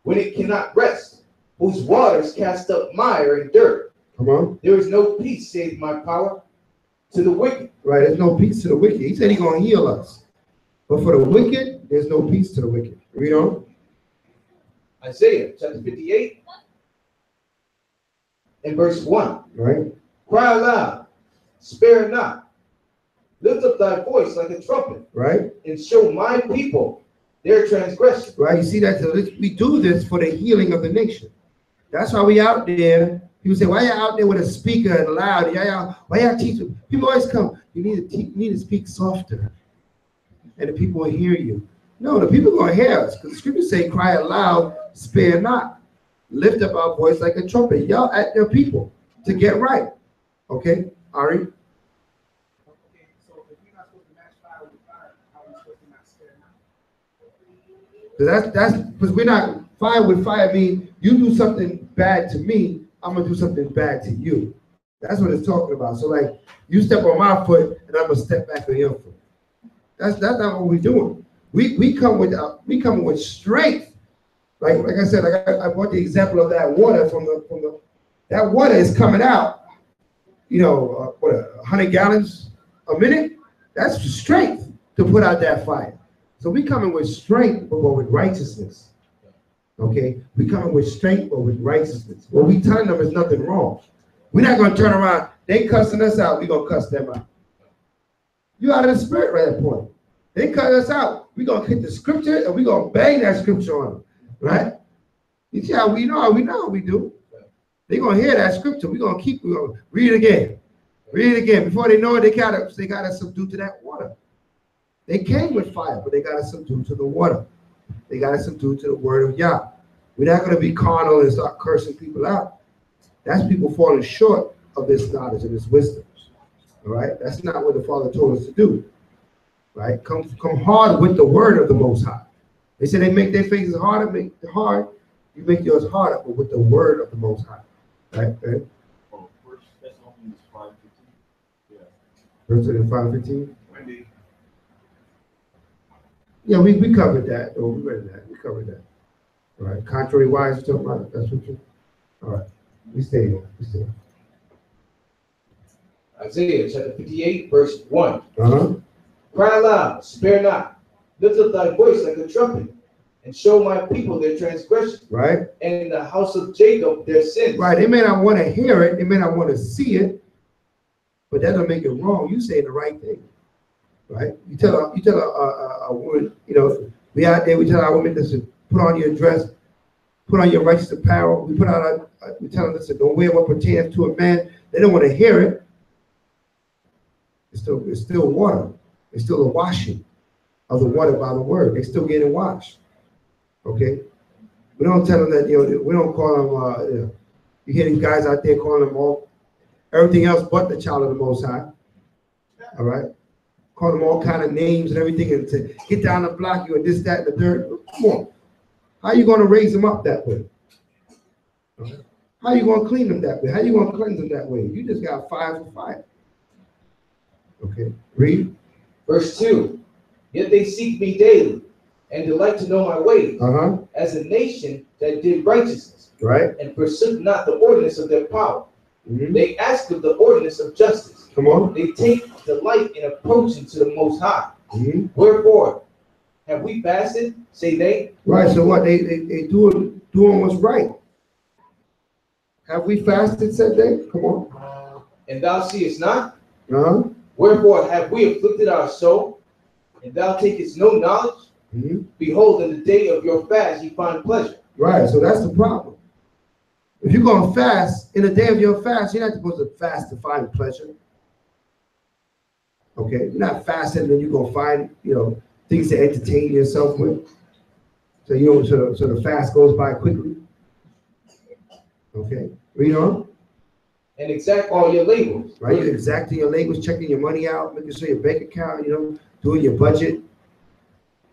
when it cannot rest, whose waters cast up mire and dirt. Come on. There is no peace, saith my power, to the wicked. Right, there's no peace to the wicked. He said he's going to heal us. But for the wicked, there's no peace to the wicked. Read on. Isaiah chapter 58 and verse 1. Right. Cry aloud, spare not. Lift up thy voice like a trumpet. Right. And show my people their transgression. Right. You see that? So we do this for the healing of the nation. That's why we out there. People say, why you out there with a speaker and loud? Why y'all teaching? People always come. You need to speak softer, and the people will hear you. No, the people are going to hear us, because the scriptures say, cry aloud, spare not. Lift up our voice like a trumpet. Yell at their people to get right. Okay, Ari? Okay, so if you're not supposed to match fire with fire, how are you supposed to not spare not? That's because we're not fire with fire. Mean you do something bad to me, I'm gonna do something bad to you. That's what it's talking about. So like you step on my foot and I'm gonna step back on your foot. That's not what we're doing. We come with strength. Like I said, I brought the example of that water from the that water is coming out. You know, 100 gallons a minute. That's strength to put out that fire. So we coming with strength, but with righteousness. Okay, we coming with strength, but with righteousness. What we telling them is nothing wrong. We're not gonna turn around. They cussing us out. We gonna cuss them out. You out of the spirit right at that point. They cut us out. We gonna hit the scripture and we gonna bang that scripture on them, right? You see how we know how we do. They gonna hear that scripture. We gonna read it again. Read it again. Before they know it, they gotta subdue to that water. They came with fire, but they gotta subdue to the water. They got to subdue to the word of Yah. We're not going to be carnal and start cursing people out. That's people falling short of this knowledge and this wisdom. All right? That's not what the Father told us to do. Right? Come hard with the word of the Most High. They say they make their faces harder, make it hard. You make yours harder, but with the word of the Most High. Right? Okay? Oh, First Thessalonians 5:15. Yeah. First Thessalonians 5:15. Yeah, we covered that. Oh, we read that. We covered that. All right. Contrary wise, you're talking about it. That's what you. All right. We stay here. We stay here. Isaiah chapter 58, verse 1. Uh-huh. Cry aloud, spare not. Lift up thy voice like a trumpet, and show my people their transgression. Right. And the house of Jacob their sins. Right. They may not want to hear it. They may not want to see it. but that don't make it wrong. You saying the right thing, right? You tell a woman, you know, we out there, we tell our women, listen, put on your dress, put on your righteous apparel. We tell them, listen, don't wear what pertains to a man. They don't want to hear it. It's still water. It's still a washing of the water by the word. They're still getting washed. Okay? We don't tell them that, you know, we don't call them, you know, you hear these guys out there calling them all, everything else but the child of the Most High. All right? Call them all kind of names and everything and to get down the block you and this, that, and the third. Come on. How are you going to raise them up that way? How are you going to clean them that way? How are you going to cleanse them that way? You just got fire for fire. Okay, read. Verse 2. Yet they seek me daily and delight to know my ways, as a nation that did righteousness, right, and forsook not the ordinance of their power. They ask of the ordinance of justice. Come on. They take delight in approaching to the Most High. Wherefore, have we fasted? Say they. Right. So what? They doing what's right. Have we fasted? Said they. Come on. And thou seest not. Wherefore have we afflicted our soul, and thou takest no knowledge? Behold, in the day of your fast ye find pleasure. Right. So that's the problem. If you're going to fast in the day of your fast, you're not supposed to fast to find pleasure. Okay. You're not fasting and then you're going to find, you know, things to entertain yourself with. So you know, so the fast goes by quickly. Okay. Read on. And exact all your labels. Right. You're exacting your labels, checking your money out, making sure your bank account, you know, doing your budget.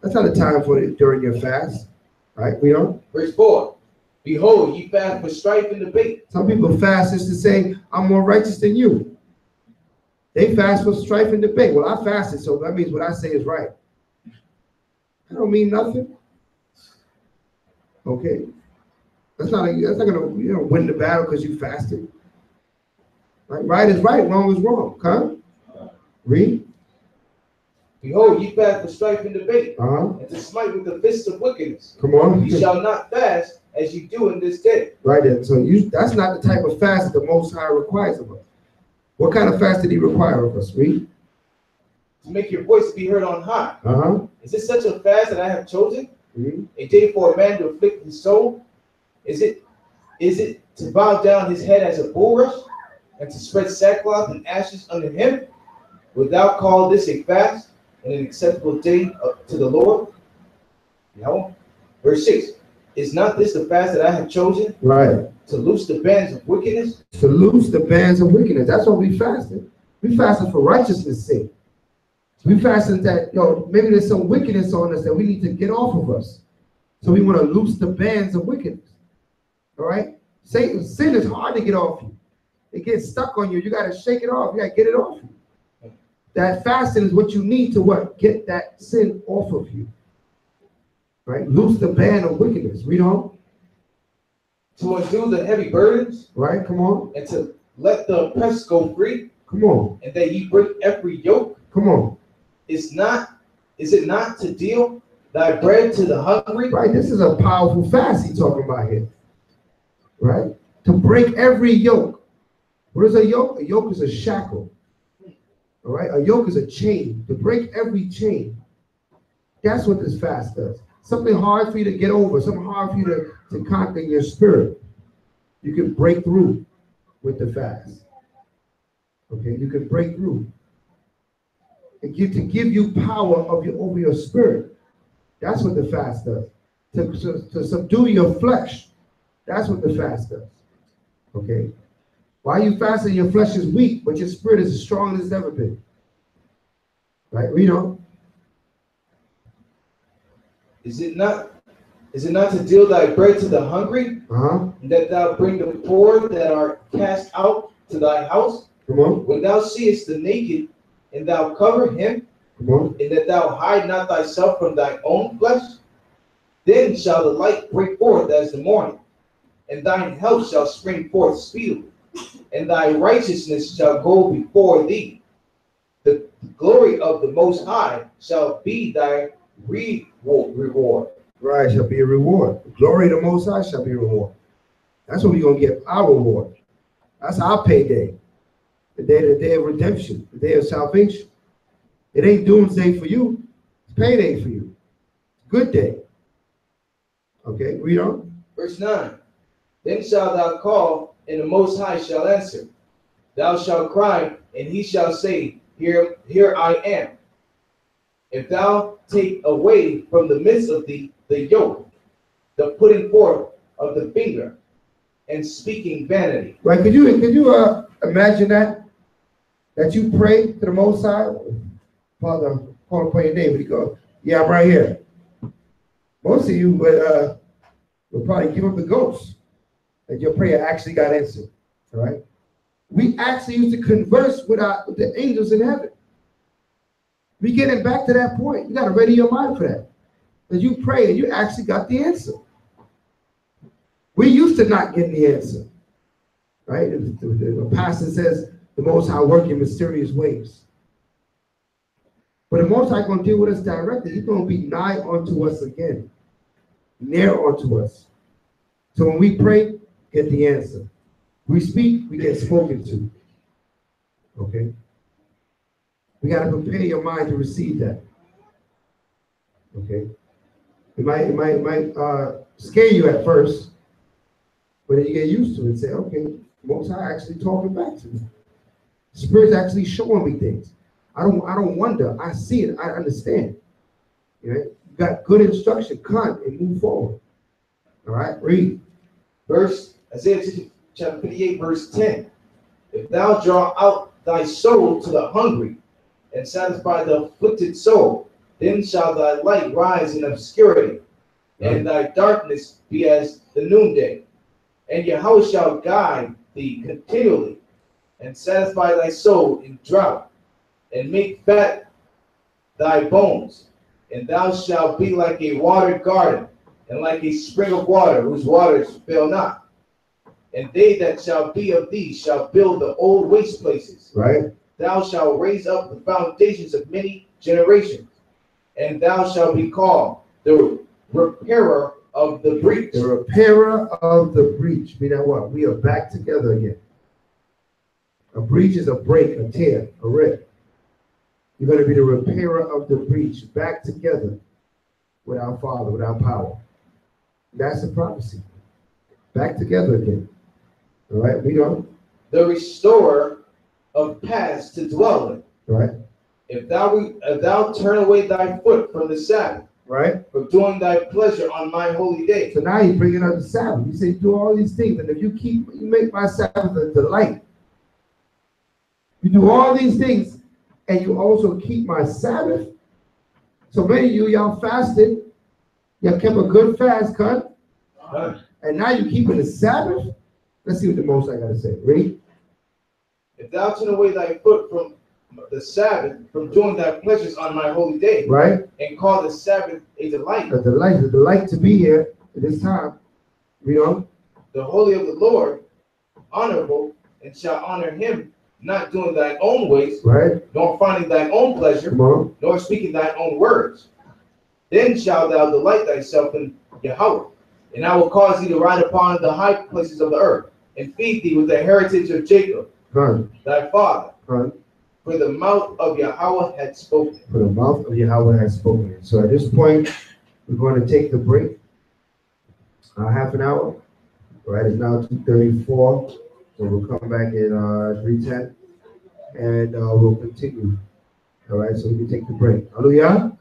That's not a time for it during your fast. Right. Read on. Verse 4. Behold, ye fast for strife and debate. Some people fast just to say, I'm more righteous than you. They fast for strife and debate. Well, I fasted, so that means what I say is right. That don't mean nothing. Okay. That's not gonna, you know, win the battle because you fasted. Right is right, wrong is wrong. Huh? Read. Behold, ye fast for strife and debate, and to smite with the fists of wickedness. Come on. You shall not fast as you do in this day. Right then. So that's not the type of fast that the Most High requires of us. What kind of fast did he require of us? Read. To make your voice be heard on high. Is this such a fast that I have chosen? A day for a man to afflict his soul? Is it to bow down his head as a bulrush, and to spread sackcloth and ashes under him? Wilt thou call this a fast and an acceptable day to the Lord? No. Verse 6. Is not this the fast that I have chosen? Right. To loose the bands of wickedness? To loose the bands of wickedness. That's what we fasted. We fasted for righteousness' sake. We fasted that, you know, maybe there's some wickedness on us that we need to get off of us. So we want to loose the bands of wickedness. All right? Sin is hard to get off you. It gets stuck on you. You got to shake it off. You got to get it off you. That fasting is what you need to what? Get that sin off of you. Right? Loose the band of wickedness. Read on. To undo the heavy burdens. Right? Come on. And to let the oppressed go free. Come on. And that ye break every yoke. Come on. Is it not to deal thy bread to the hungry? Right. This is a powerful fast he's talking about here. Right? To break every yoke. What is a yoke? A yoke is a shackle. All right? A yoke is a chain. To break every chain. That's what this fast does. Something hard for you to get over, something hard for you to conquer in your spirit. You can break through with the fast. Okay, you can break through. And to give you power over your spirit. That's what the fast does. To subdue your flesh. That's what the fast does. Okay. While you fasting, your flesh is weak, but your spirit is as strong as it's ever been. Right? Read on. Is it not to deal thy bread to the hungry, and that thou bring the poor that are cast out to thy house? Come on. When thou seest the naked, and thou cover him, come on, and that thou hide not thyself from thy own flesh, then shall the light break forth as the morning, and thine health shall spring forth speedily, and thy righteousness shall go before thee. The glory of the Most High shall be thy reward. Right, shall be a reward. The glory of the Most High shall be a reward. That's what we're going to get, our reward. That's our payday. the day of redemption, the day of salvation. It ain't doomsday for you. It's payday for you. Good day. Okay, read on. Verse 9. Then shalt thou call, and the Most High shall answer. Thou shalt cry, and he shall say, Here I am. If thou take away from the midst of thee the yoke, the putting forth of the finger, and speaking vanity. Right? Could you imagine that? That you pray to the Most High, Father, call upon your name. And you go, yeah, I'm right here. Most of you would probably give up the ghost, and your prayer actually got answered. All right. We actually used to converse with the angels in heaven. We getting back to that point. You got to ready your mind for that. Because you pray and you actually got the answer. We used to not get the answer. Right? The pastor says the Most High work in mysterious ways. But the Most High going to deal with us directly. He's going to be nigh unto us again. Near unto us. So when we pray, get the answer. We speak, we get spoken to. Okay? We got to prepare your mind to receive that. Okay? It might scare you at first, but then you get used to it and say, okay, Most High actually talking back to me. Spirit's actually showing me things. I don't wonder. I see it. I understand. You know? You got good instruction. Come and move forward. All right? Read. Isaiah chapter 58, verse 10. If thou draw out thy soul to the hungry, and satisfy the afflicted soul, then shall thy light rise in obscurity, and thy darkness be as the noonday. And Yahweh shall guide thee continually, and satisfy thy soul in drought, and make fat thy bones. And thou shalt be like a watered garden, and like a spring of water, whose waters fail not. And they that shall be of thee shall build the old waste places. Right. Thou shalt raise up the foundations of many generations, and thou shalt be called the repairer of the breach. The repairer of the breach. Mean that what? We are back together again. A breach is a break, a tear, a rip. You're going to be the repairer of the breach, back together with our Father, with our power. That's the prophecy. Back together again. All right, we go. The restorer of paths to dwell in. Right. If thou turn away thy foot from the Sabbath, right, from doing thy pleasure on my holy day. So now you're bringing up the Sabbath. You say, do all these things, and if you make my Sabbath a delight. You do all these things, and you also keep my Sabbath. So many of you, y'all fasted. Y'all kept a good fast, cut. And now you're keeping the Sabbath. Let's see what the Most I got to say. Ready? If thou turn away thy foot from the Sabbath, from doing thy pleasures on my holy day, right, and call the Sabbath a delight. A delight to be here at this time. Read on. The holy of the Lord, honorable, and shall honor him, not doing thine own ways, right, nor finding thine own pleasure, nor speaking thine own words. Then shalt thou delight thyself in Yahweh, and I will cause thee to ride upon the high places of the earth, and feed thee with the heritage of Jacob, thy father. For the mouth of Yahweh had spoken. For the mouth of Yahweh has spoken. So at this point, we're going to take the break. Half an hour. All right, it's now 2:34. So we'll come back at 3:10. And we'll continue. All right, so we can take the break. Hallelujah.